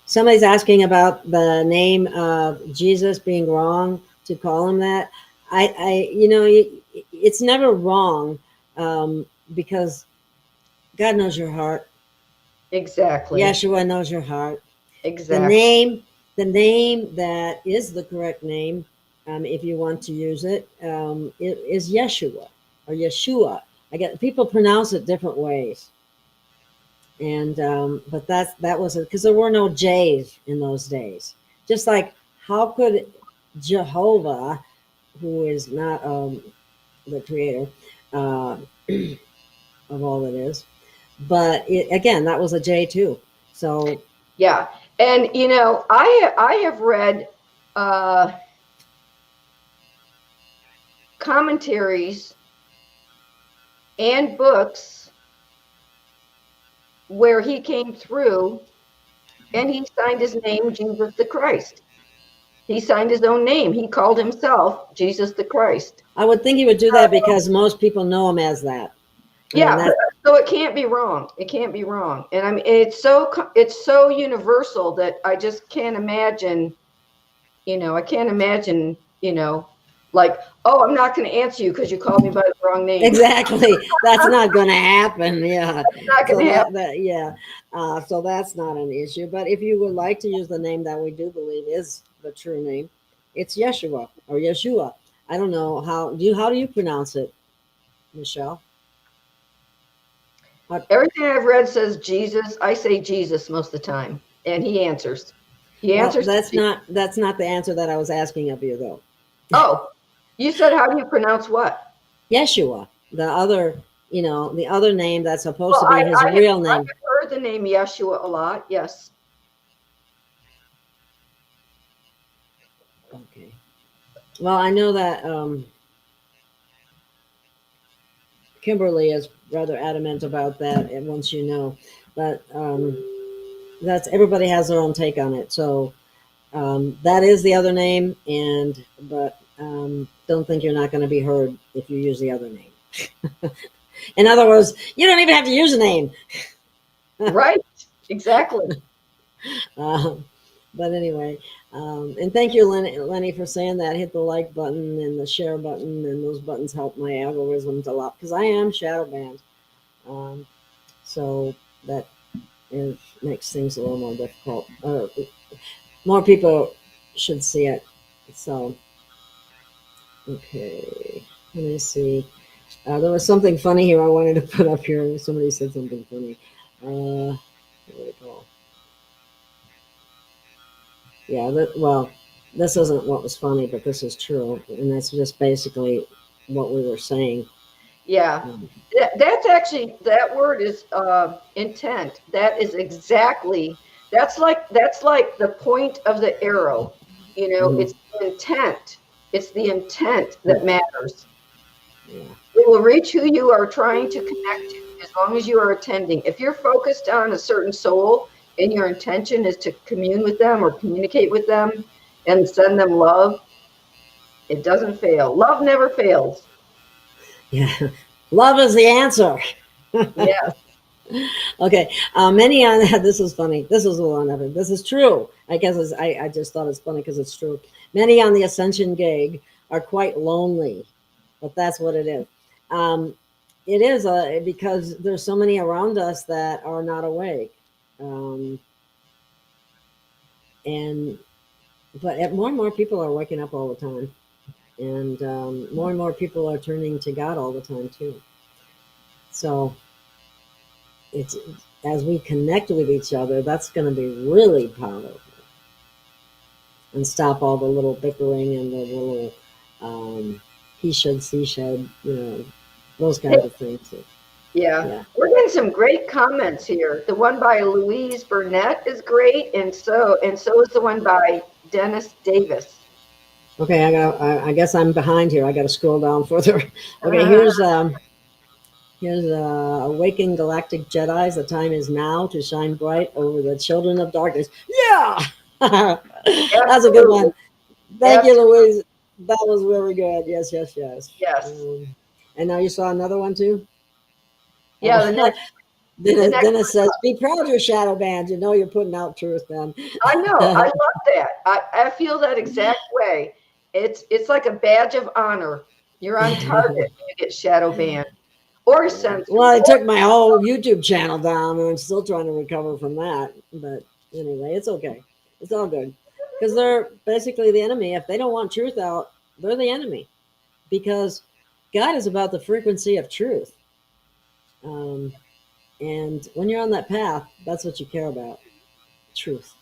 somebody's asking about the name of Jesus being wrong to call him that. It's never wrong, because God knows your heart. Exactly. Yeshua knows your heart. Exactly. The name that is the correct name, if you want to use it, is Yeshua or Yeshua. People pronounce it different ways, and but that was it, because there were no J's in those days. Just like, how could Jehovah, who is not the creator of all that is, but again, that was a J too. So yeah, and I have read commentaries and books where he came through and he signed his name Jesus the Christ. He signed his own name. He called himself Jesus the Christ. I would think he would do that because most people know him as that. Yeah, so it can't be wrong. It can't be wrong. And I mean, it's so universal that I just can't imagine, I can't imagine, like, oh, I'm not going to answer you because you called me by the wrong name. Exactly. That's not going to happen. Yeah. That's not going to happen. Yeah. So that's not an issue. But if you would like to use the name that we do believe is the true name, it's Yeshua or Yeshua. I don't know how do you pronounce it, Michelle? Everything I've read says Jesus. I say Jesus most of the time, and he answers. He answers. That's not the answer that I was asking of you, though. Oh, you said, how do you pronounce what? Yeshua, the other name that's supposed to be his real name. I've heard the name Yeshua a lot. Yes. Okay. Well, I know that Kimberly is rather adamant about that, and once but that's everybody has their own take on it. So that is the other name, but don't think you're not going to be heard if you use the other name. In other words, you don't even have to use a name. Right. Exactly. But anyway, and thank you, Lenny, for saying that. Hit the like button and the share button, and those buttons help my algorithms a lot because I am shadow banned. So that makes things a little more difficult. More people should see it. So, okay, let me see. There was something funny here I wanted to put up here. Somebody said something funny. What do you call? Yeah, well, this isn't what was funny, but this is true. And that's just basically what we were saying. Yeah. That's actually, that word is intent. That is exactly, that's like the point of the arrow. You know, it's the intent. It's the intent that matters. Yeah. It will reach who you are trying to connect to as long as you are attending. If you're focused on a certain soul and your intention is to commune with them or communicate with them and send them love, it doesn't fail. Love never fails. Yeah. Love is the answer. Yeah. Okay. Many on that. This is funny. This is the one of it. This is true. I guess I just thought it's funny because it's true. Many on the ascension gig are quite lonely, but that's what it is. It is because there's so many around us that are not awake. But more and more people are waking up all the time. And more people are turning to God all the time too. So it's as we connect with each other, that's going to be really powerful, and stop all the little bickering and the little he should, she should, those kinds of things. Yeah. We're getting some great comments here. The one by Louise Burnett is great, and so is the one by Dennis Davis. Okay, I guess I'm behind here. I got to scroll down further. Okay, here's Awakened Galactic Jedis. The time is now to shine bright over the children of darkness. Yeah, that's a good one. Thank you, Louise. That was very good. Yes. And now you saw another one too. Yeah. Dennis says, "Be proud you're shadow banned. You know you're putting out truth, then." I know. I love that. I feel that exact way. It's like a badge of honor. You're on target when you get shadow banned or censored. Well, I took my whole YouTube channel down, and I'm still trying to recover from that. But anyway, it's okay. It's all good because they're basically the enemy. If they don't want truth out, they're the enemy, because God is about the frequency of truth. And when you're on that path, that's what you care about, truth.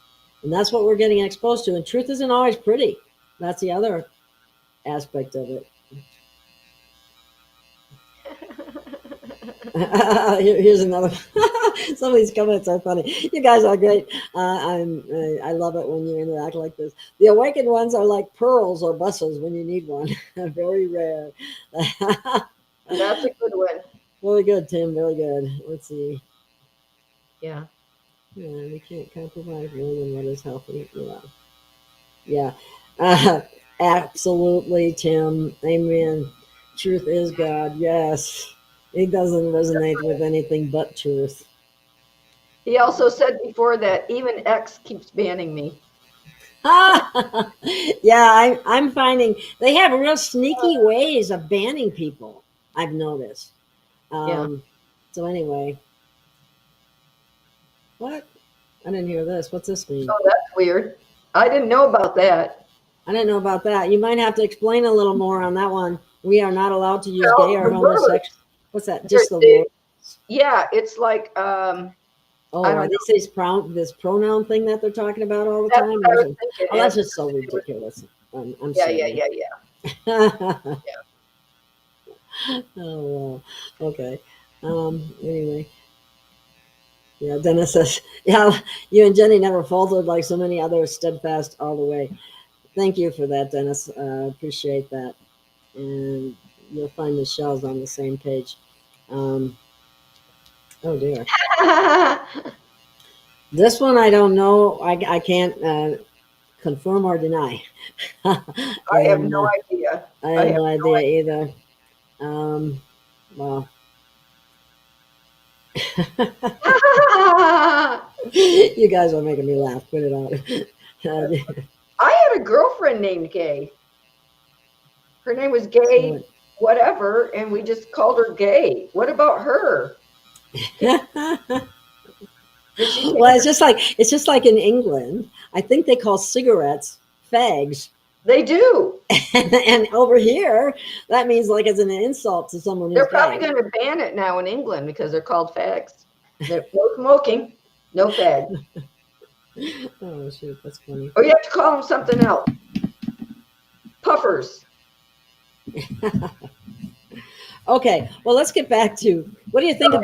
And that's what we're getting exposed to. And truth isn't always pretty. That's the other aspect of it. Here's another one. Some of these comments are funny. You guys are great. I love it when you interact like this. The awakened ones are like pearls or buses when you need one. Very rare. That's a good one. Really good, Tim. Very good. Let's see. Yeah. We can't compromise more than what is healthy. Yeah. Absolutely, Tim. Amen. Truth is God. Yes. It doesn't resonate with anything but truth. He also said before that even X keeps banning me. Yeah, I'm finding they have real sneaky ways of banning people. I've noticed. So anyway, what? I didn't hear this. What's this mean? Oh, that's weird. I didn't know about that. I didn't know about that. You might have to explain a little more on that one. We are not allowed to use gay or homosexual. What's that? Just the word? Yeah, it's like are these this pronoun thing that they're talking about all the time? That's just so ridiculous. I'm sorry. Yeah. Oh, okay. Anyway. Yeah, Dennis says, yeah, you and Jenny never faltered like so many others, steadfast all the way. Thank you for that, Dennis. Appreciate that. And you'll find the shells on the same page. Oh, dear. This one, I don't know. I can't confirm or deny. I have no idea. I have no idea either. Well, you guys are making me laugh. Put it out. I had a girlfriend named Gay. Her name was Gay, whatever, and we just called her Gay. What about her? Well, it's just like in England. I think they call cigarettes fags. They do. And over here, that means like it's an insult to someone who's They're probably gay. going to ban it now in England because they're called fags. They're no smoking, no fag. Oh, shoot, that's funny. Or you have to call them something else. Puffers. Okay, well, let's get back to what do you think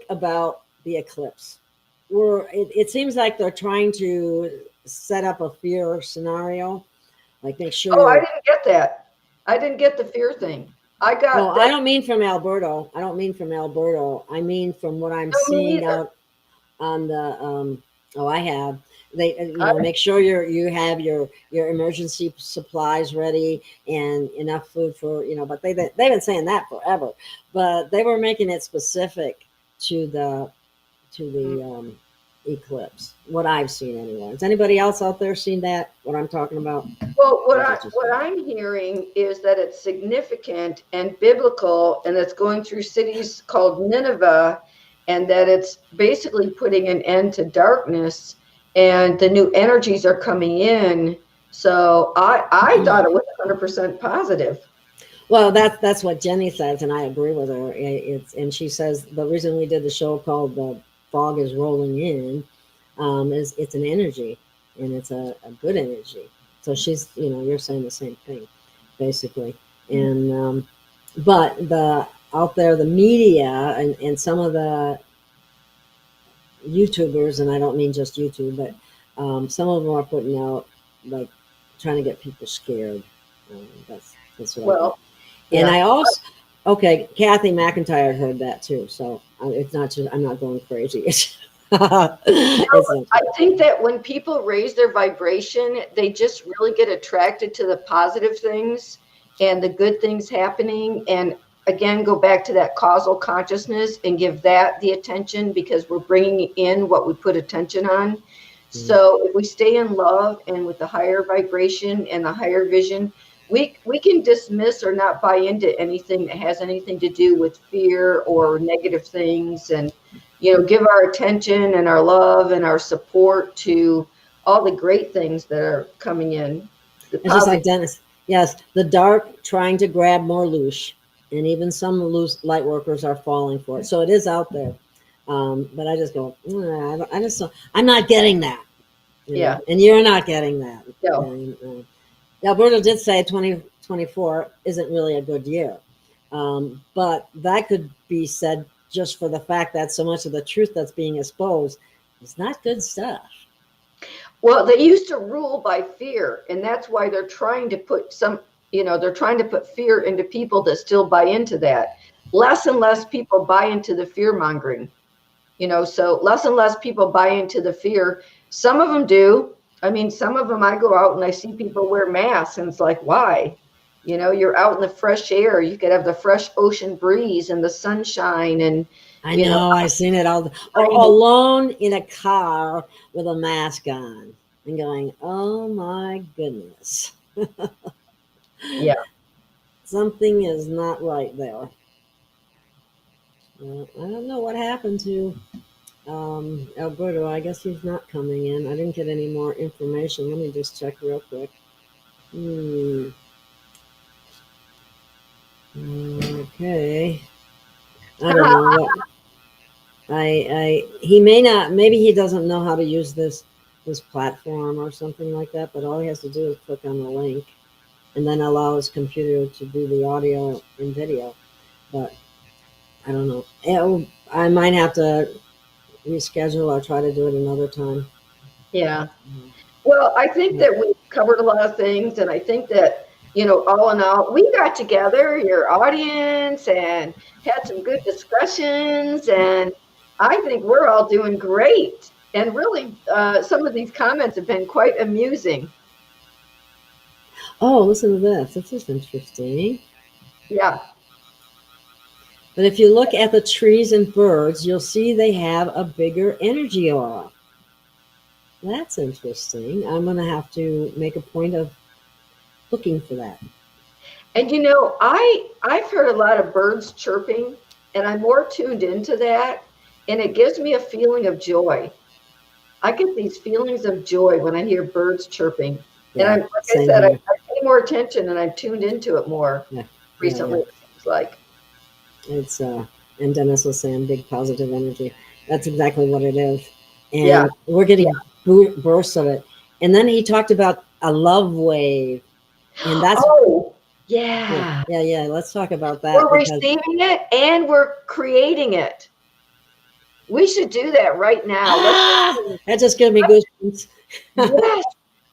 about the eclipse? It seems like they're trying to set up a fear scenario, like make sure. Oh, I didn't get that. I didn't get the fear thing. I got. No, I don't mean from Alberto. I mean from what I'm seeing out on the. I have. They make sure you have your emergency supplies ready and enough food for But they've been saying that forever. But they were making it specific to the eclipse. What I've seen anyway. Has anybody else out there seen that? What I'm talking about? Well, what I'm hearing is that it's significant and biblical, and it's going through cities called Nineveh, and that it's basically putting an end to darkness. And the new energies are coming in. So I thought it was 100% positive. Well, that's what Jenny says, and I agree with her. And she says the reason we did the show called "The Fog is Rolling In" is it's an energy, and it's a good energy. So she's, you're saying the same thing, basically. And but out there, the media and some of the YouTubers, and I don't mean just YouTube, but some of them are putting out like trying to get people scared. That's what. And I also Kathy McIntyre heard that too. So it's not just I'm not going crazy. I think that when people raise their vibration, they just really get attracted to the positive things and the good things happening. And again, go back to that causal consciousness and give that the attention, because we're bringing in what we put attention on. Mm-hmm. So if we stay in love and with the higher vibration and the higher vision, we can dismiss or not buy into anything that has anything to do with fear or negative things, and give our attention and our love and our support to all the great things that are coming in. It's just like Dennis. Yes, the dark trying to grab more loose. And even some loose light workers are falling for it. So it is out there. But I just go, I'm not getting that. Yeah. And you're not getting that. No. And, Alberto did say 2024 isn't really a good year. But that could be said just for the fact that so much of the truth that's being exposed is not good stuff. Well, they used to rule by fear. And that's why they're trying to put they're trying to put fear into people that still buy into that. Less and less people buy into the fear mongering, so less and less people buy into the fear. Some of them do. I mean, some of them, I go out and I see people wear masks, and it's like, why? You're out in the fresh air. You could have the fresh ocean breeze and the sunshine. And I know I've seen it all. Alone in a car with a mask on and going, oh my goodness. Yeah, something is not right there. I don't know what happened to Alberto. I guess he's not coming in. I didn't get any more information. Let me just check real quick. Okay. I don't know what. He may not. Maybe he doesn't know how to use this platform or something like that. But all he has to do is click on the link, and then allow his computer to do the audio and video. But I don't know. I might have to reschedule or try to do it another time. Yeah. Well, I think that we covered a lot of things, and I think that, all in all, we got together, your audience, and had some good discussions, and I think we're all doing great. And really, some of these comments have been quite amusing. Oh, listen to this. This is interesting. Yeah. But if you look at the trees and birds, you'll see they have a bigger energy aura. That's interesting. I'm going to have to make a point of looking for that. And I've heard a lot of birds chirping, and I'm more tuned into that, and it gives me a feeling of joy. I get these feelings of joy when I hear birds chirping. Yeah, and like I said, I pay more attention and I've tuned into it more recently, it seems like. It's and Dennis was saying big positive energy. That's exactly what it is. And we're getting bursts of it. And then he talked about a love wave. And that's yeah. Let's talk about that. We're receiving it and we're creating it. We should do that right now. That just gave me goosebumps. Yes,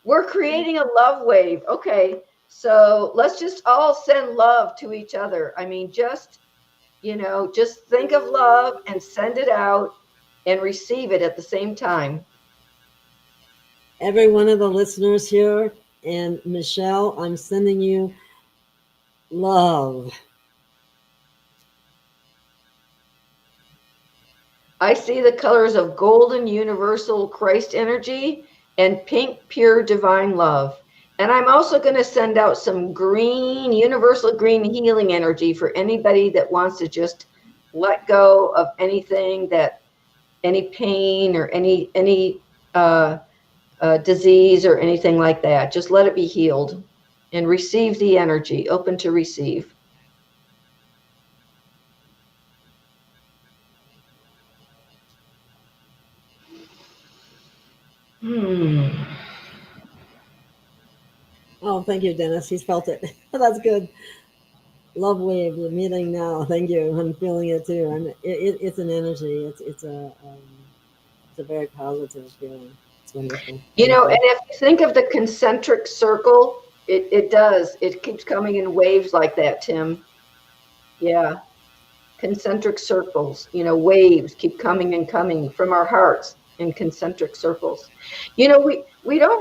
we're creating a love wave. Okay, so let's just all send love to each other. I mean, just think of love and send it out and receive it at the same time. Every one of the listeners here, and Michelle, I'm sending you love. I see the colors of golden universal Christ energy and pink pure divine love. And I'm also going to send out some green, universal green healing energy for anybody that wants to just let go of anything, any pain or any disease or anything like that. Just let it be healed and receive the energy, open to receive. Oh, thank you, Dennis. He's felt it. That's good. Love wave, we're meeting now. Thank you. I'm feeling it too. It's an energy. It's a very positive feeling. It's wonderful. And if you think of the concentric circle, it does. It keeps coming in waves like that, Tim. Yeah. Concentric circles, waves keep coming and coming from our hearts in concentric circles. We don't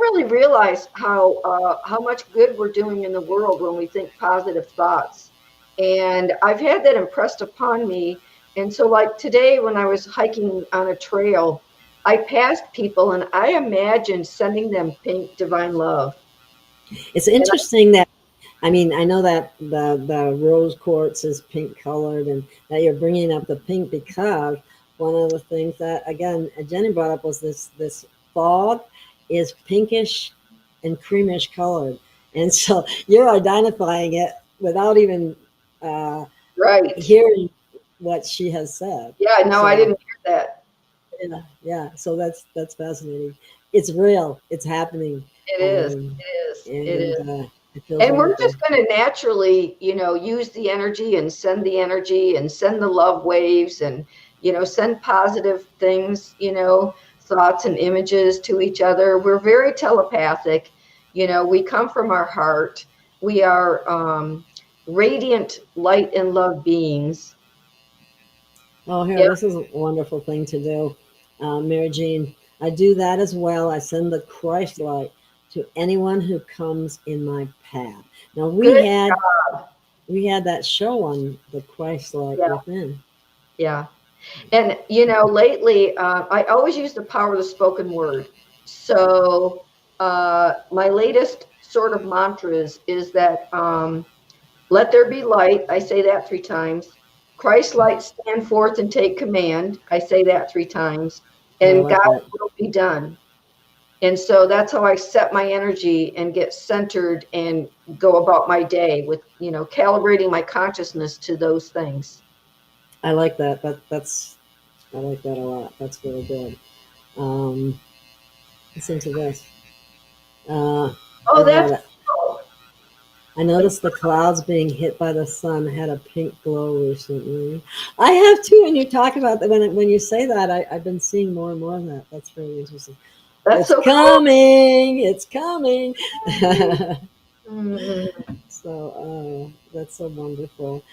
really realize how much good we're doing in the world when we think positive thoughts. And I've had that impressed upon me. And so like today when I was hiking on a trail, I passed people and I imagined sending them pink divine love. It's interesting that, I know that the rose quartz is pink colored and that you're bringing up the pink because one of the things that, again, Jenny brought up was this fog is pinkish and creamish colored. And so you're identifying it without even hearing what she has said. Yeah, no, I didn't hear that. Yeah. So that's fascinating. It's real. It's happening. It is. And we're just going to naturally, use the energy and send the love waves and, send positive things, thoughts and images to each other. We're very telepathic. We come from our heart. We are radiant light and love beings. Oh, here, this is a wonderful thing to do. Mary Jean, I do that as well. I send the Christ light to anyone who comes in my path. Now we had that show on the Christ light within. Yeah. And lately I always use the power of the spoken word. So my latest sort of mantras is that let there be light. I say that 3 times. Christ light, stand forth and take command. I say that 3 times. And God will be done. And so that's how I set my energy and get centered and go about my day with, calibrating my consciousness to those things. I like that. I like that a lot. That's really good. Listen to this. I noticed the clouds being hit by the sun had a pink glow recently. I have too, and you talk about that when you say that. I've been seeing more and more of that. That's very interesting. It's coming. It's coming. So that's so wonderful.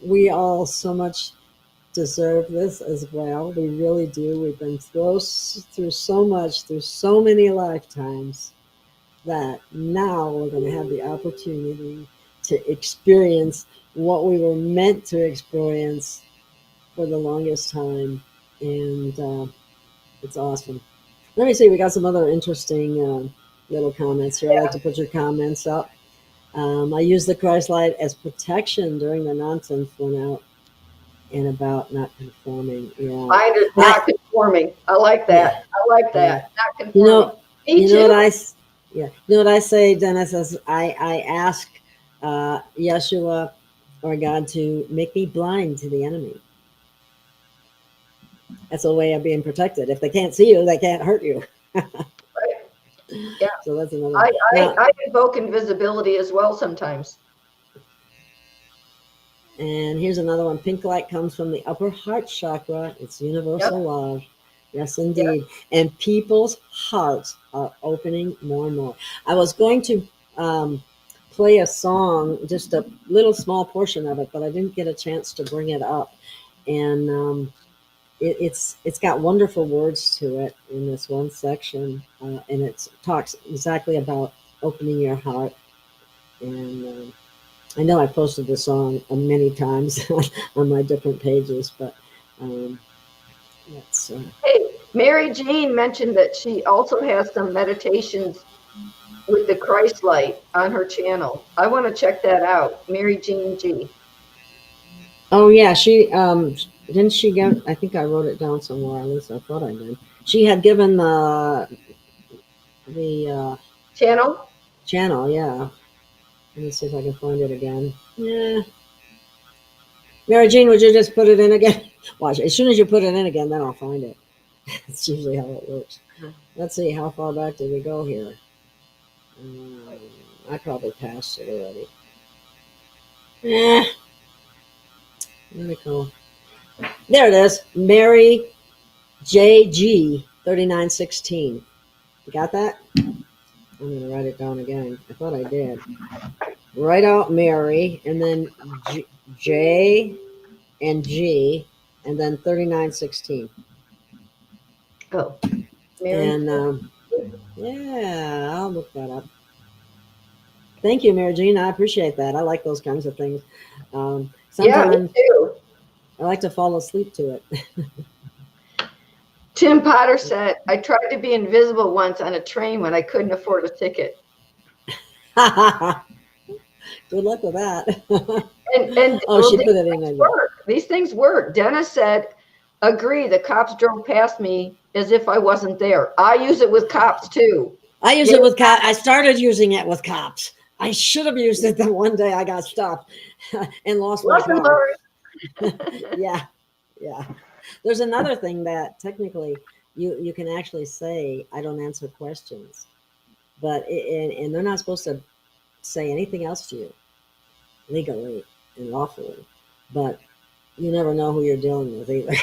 We all so much deserve this as well. We really do. We've been through so much, through so many lifetimes, that now we're going to have the opportunity to experience what we were meant to experience for the longest time. And it's awesome. Let me see. We got some other interesting little comments here. I like to put your comments up. I use the Christ light as protection during the nonsense went out and about not conforming. Yeah. Mine is not conforming. I like that. Yeah. I like that. Yeah. Not conforming. You know what I say, Dennis, is I ask Yeshua or God to make me blind to the enemy. That's a way of being protected. If they can't see you, they can't hurt you. Right. Yeah. So that's another. I invoke invisibility as well sometimes. And here's another one. Pink light comes from the upper heart chakra. It's universal love. Yes, indeed. Yep. And people's hearts are opening more and more. I was going to play a song, just a little small portion of it, but I didn't get a chance to bring it up. And it's got wonderful words to it in this one section, and it talks exactly about opening your heart. And I know I posted the song many times on my different pages, but that's. Hey, Mary Jean mentioned that she also has some meditations with the Christ light on her channel. I want to check that out. Mary Jean G. Oh yeah, she didn't she get? I think I wrote it down somewhere. At least I thought I did. She had given the channel. Channel, yeah. Let me see if I can find it again. Yeah. Mary Jean, would you just put it in again? Watch. As soon as you put it in again, then I'll find it. That's usually how it works. Let's see, how far back did we go here? I probably passed it already. Really cool. There it is. Mary JG 3916. You got that? I'm going to write it down again. I thought I did. Write out Mary and then J and G and then 3916. Oh, Mary. And yeah, I'll look that up. Thank you, Mary Jean. I appreciate that. I like those kinds of things. Sometimes me too. I like to fall asleep to it. Tim Potter said, I tried to be invisible once on a train when I couldn't afford a ticket. Good luck with that. and oh, she put it in. Work. These things work. Dennis said, agree, the cops drove past me as if I wasn't there. I use it with cops too. I use it with cops. I started using it with cops. I should have used it the one day I got stopped and lost my car. Yeah. There's another thing that technically you can actually say, I don't answer questions, but and they're not supposed to say anything else to you legally and lawfully, but you never know who you're dealing with either.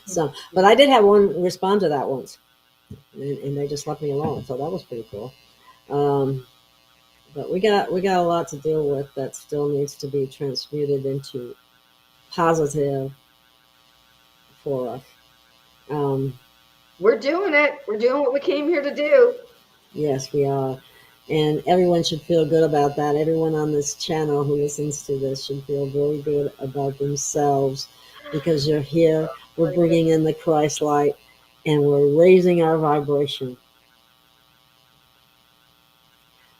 So, but I did have one respond to that once, and they just left me alone. So that was pretty cool. But we got a lot to deal with that still needs to be transmuted into positive for us. We're doing it. We're doing what we came here to do. Yes, we are. And everyone should feel good about that. Everyone on this channel who listens to this should feel very good about themselves because you're here. We're bringing in the Christ light and we're raising our vibration.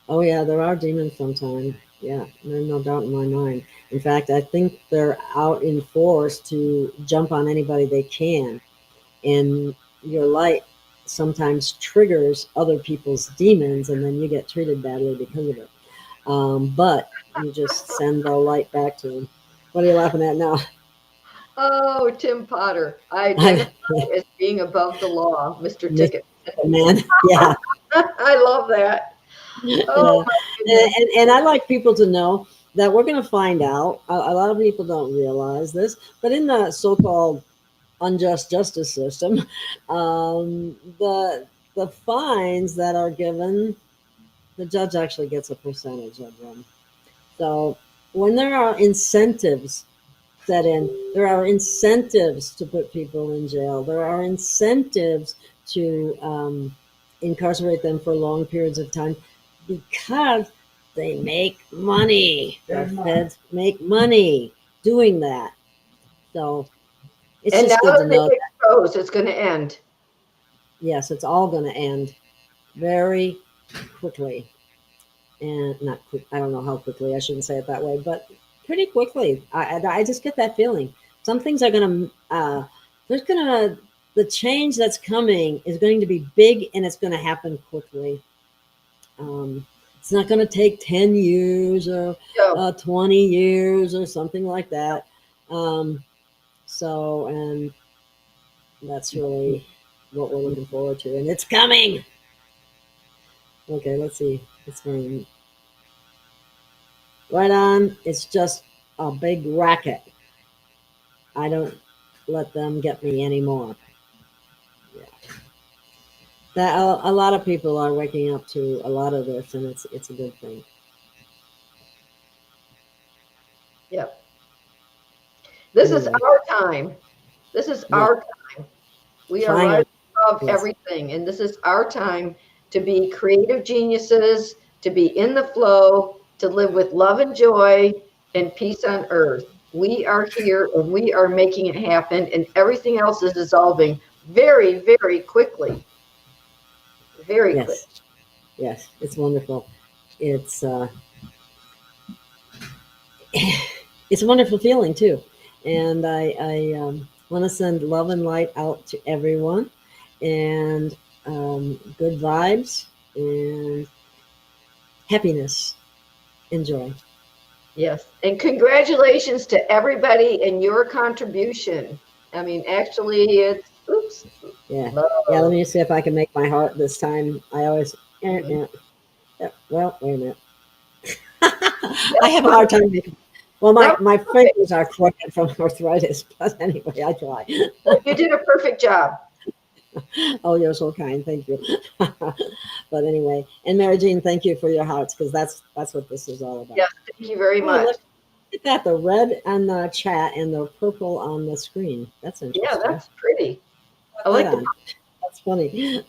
Oh, yeah, there are demons sometimes. Yeah, there's no doubt in my mind. In fact, I think they're out in force to jump on anybody they can. And your light sometimes triggers other people's demons, and then you get treated badly because of it. But you just send the light back to them. What are you laughing at now? Oh, Tim Potter. I identify as being above the law, Mr. Ticket. Man, yeah. I love that. Oh, and I like people to know that we're going to find out. A lot of people don't realize this, but in the so-called unjust justice system, the fines that are given, the judge actually gets a percentage of them. So when there are incentives set in. There are incentives to put people in jail. There are incentives to incarcerate them for long periods of time because they make money. The feds make money doing that. So it's And now just good to that know they've that. exposed, it's going to end. Yes, it's all going to end very quickly. And not quick, I don't know how quickly, I shouldn't say it that way, but pretty quickly. I just get that feeling. Some things are going to, the change that's coming is going to be big and it's going to happen quickly. It's not going to take 10 years or So, 20 years or something like that. And that's really what we're looking forward to. And it's coming. Okay, let's see. It's going right on. It's just a big racket. I don't let them get me anymore. Yeah. That a lot of people are waking up to a lot of this, and it's a good thing. yeah. This is Anyway, our time. This is yeah, our time. We are finally, right above yes, everything. And this is our time to be creative geniuses, to be in the flow, to live with love and joy and peace on earth. We are here and we are making it happen, and everything else is dissolving very, very quickly. Very quick. yes, yes. It's wonderful. It's it's a wonderful feeling too, and I want to send love and light out to everyone, and good vibes and happiness and joy. Yes. And congratulations to everybody and your contribution. I mean, actually, it's, oops. Yeah, Love. yeah. Let me see if I can make my heart this time. I always, Mhm. well, wait a minute. I That's have a hard time making. Well, that my was perfect. fingers are crooked from arthritis, but anyway, I try. You did a perfect job. Oh, you're so kind. Thank you. But anyway, and Mary Jean, thank you for your hearts because that's what this is all about. Yes, thank you very Oh, much. look at that, the red on the chat and the purple on the screen. That's interesting. Yeah, that's pretty. I Right like the on. That's funny.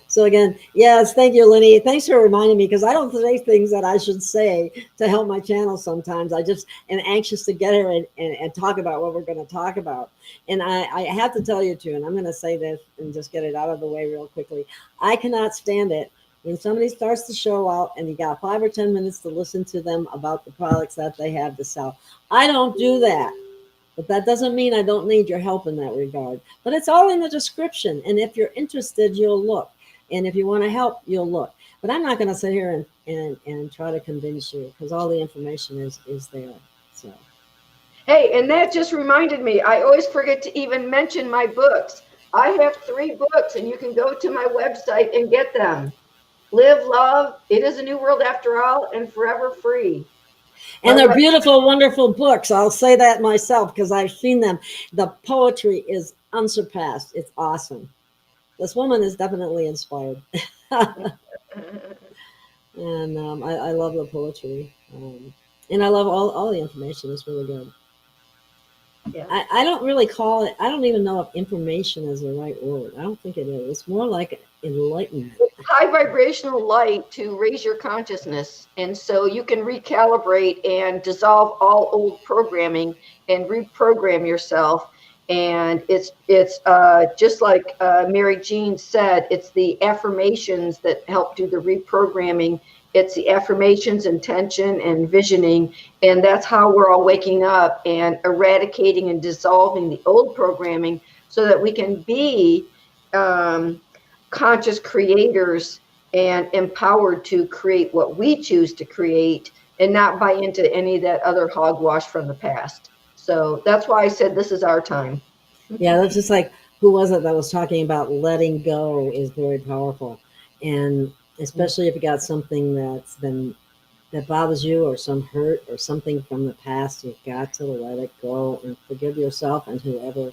So again, yes, thank you, Lenny. Thanks for reminding me because I don't say things that I should say to help my channel sometimes. I just am anxious to get here and talk about what we're going to talk about. And I have to tell you too, and I'm going to say this and just get it out of the way real quickly. I cannot stand it when somebody starts to show out and you got 5 or 10 minutes to listen to them about the products that they have to sell. I don't do that. But that doesn't mean I don't need your help in that regard. But it's all in the description. And if you're interested, you'll look. And if you want to help, you'll look. But I'm not going to sit here and try to convince you because all the information is there. So. Hey, and that just reminded me, I always forget to even mention my books. I have 3 books, and you can go to my website and get them. Live, Love, It Is a New World After All, and Forever Free. And they're beautiful, wonderful books. I'll say that myself because I've seen them. The poetry is unsurpassed. It's awesome. This woman is definitely inspired. And I love the poetry. And I love all the information. It's really good. Yeah. I don't really call it, I don't even know if information is the right word. I don't think it is. It's more like enlightenment. High vibrational light to raise your consciousness. And so you can recalibrate and dissolve all old programming and reprogram yourself. And it's just like Mary Jean said, it's the affirmations that help do the reprogramming. It's the affirmations, intention, and visioning. And that's how we're all waking up and eradicating and dissolving the old programming so that we can be conscious creators and empowered to create what we choose to create and not buy into any of that other hogwash from the past. So that's why I said this is our time. Yeah, that's just like, who was it that was talking about letting go is very powerful. And especially if you got something that bothers you or some hurt or something from the past, you've got to let it go and forgive yourself and whoever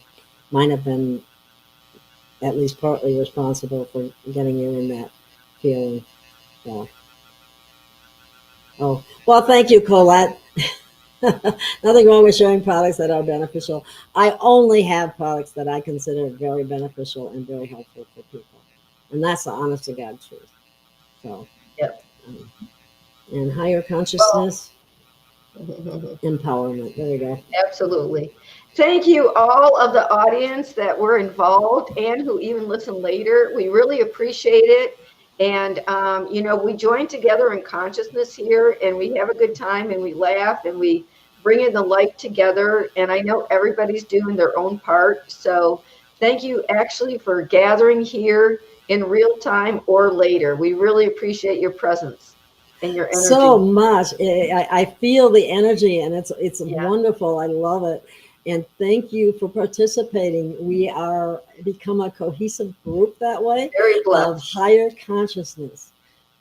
might have been at least partly responsible for getting you in that feeling. Yeah. Oh, well, thank you, Colette. Nothing wrong with sharing products that are beneficial. I only have products that I consider very beneficial and very helpful for people. And that's the honest to God truth. So, Yep. And higher consciousness, empowerment. There we go. Absolutely. Thank you, all of the audience that were involved and who even listen later. We really appreciate it. And, we join together in consciousness here, and we have a good time, and we laugh, and we bring in the light together. And I know everybody's doing their own part. So thank you actually for gathering here in real time or later. We really appreciate your presence and your energy. So much. I feel the energy, and it's wonderful. I love it. And thank you for participating. We are become a cohesive group that way. Very blessed. Of higher consciousness.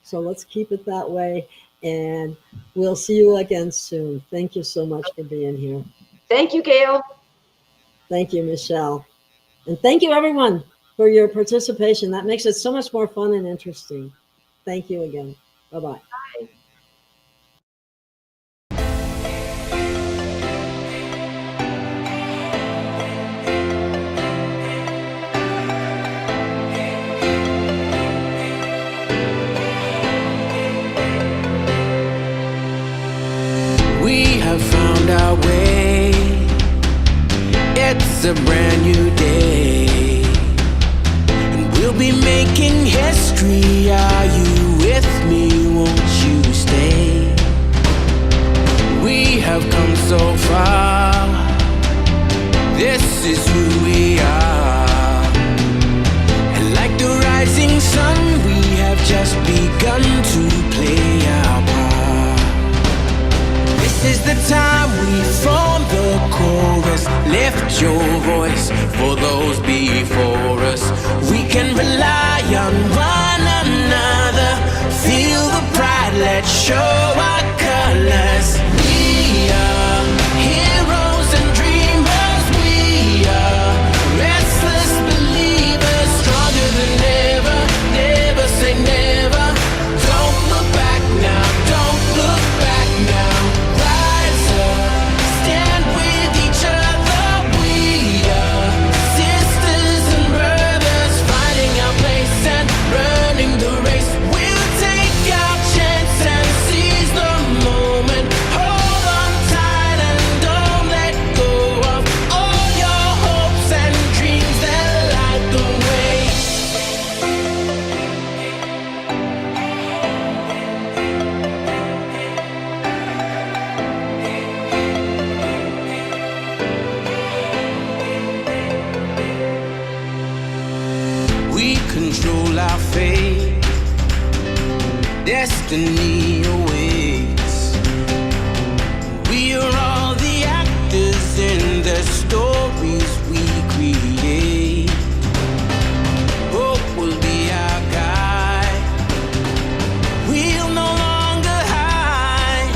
So let's keep it that way. And we'll see you again soon. Thank you so much for being here. Thank you, Gail. Thank you, Michelle. And thank you, everyone, for your participation. That makes it so much more fun and interesting. Thank you again. Bye-bye. Bye. We have found our way. It's a brand new day, and we'll be making history. Are you with me? Won't you stay? We have come so far. This is who we are. And like the rising sun, we have just begun to play our part. This is the time we form the chorus. Lift your voice for those before us. We can rely on one another. Feel the pride, let's show our colors. We are heroes and dreamers. We are restless believers, stronger than ever. Never say never. Don't look back now, don't look back now. Rise up, stand with each other. We are sisters and brothers, fighting our place and running the race. We'll take our chance and seize the moment. Hold on tight and don't let go of all your hopes and dreams that light the way. We control our fate. Destiny awaits. We are all the actors in the stories we create. Hope will be our guide. We'll no longer hide.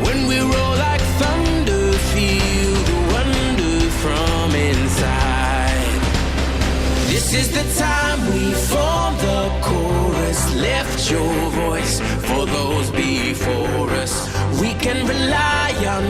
When we roll like thunder, feel the wonder from inside. This is the time we form the chorus. Lift your voice for those before us. We can rely on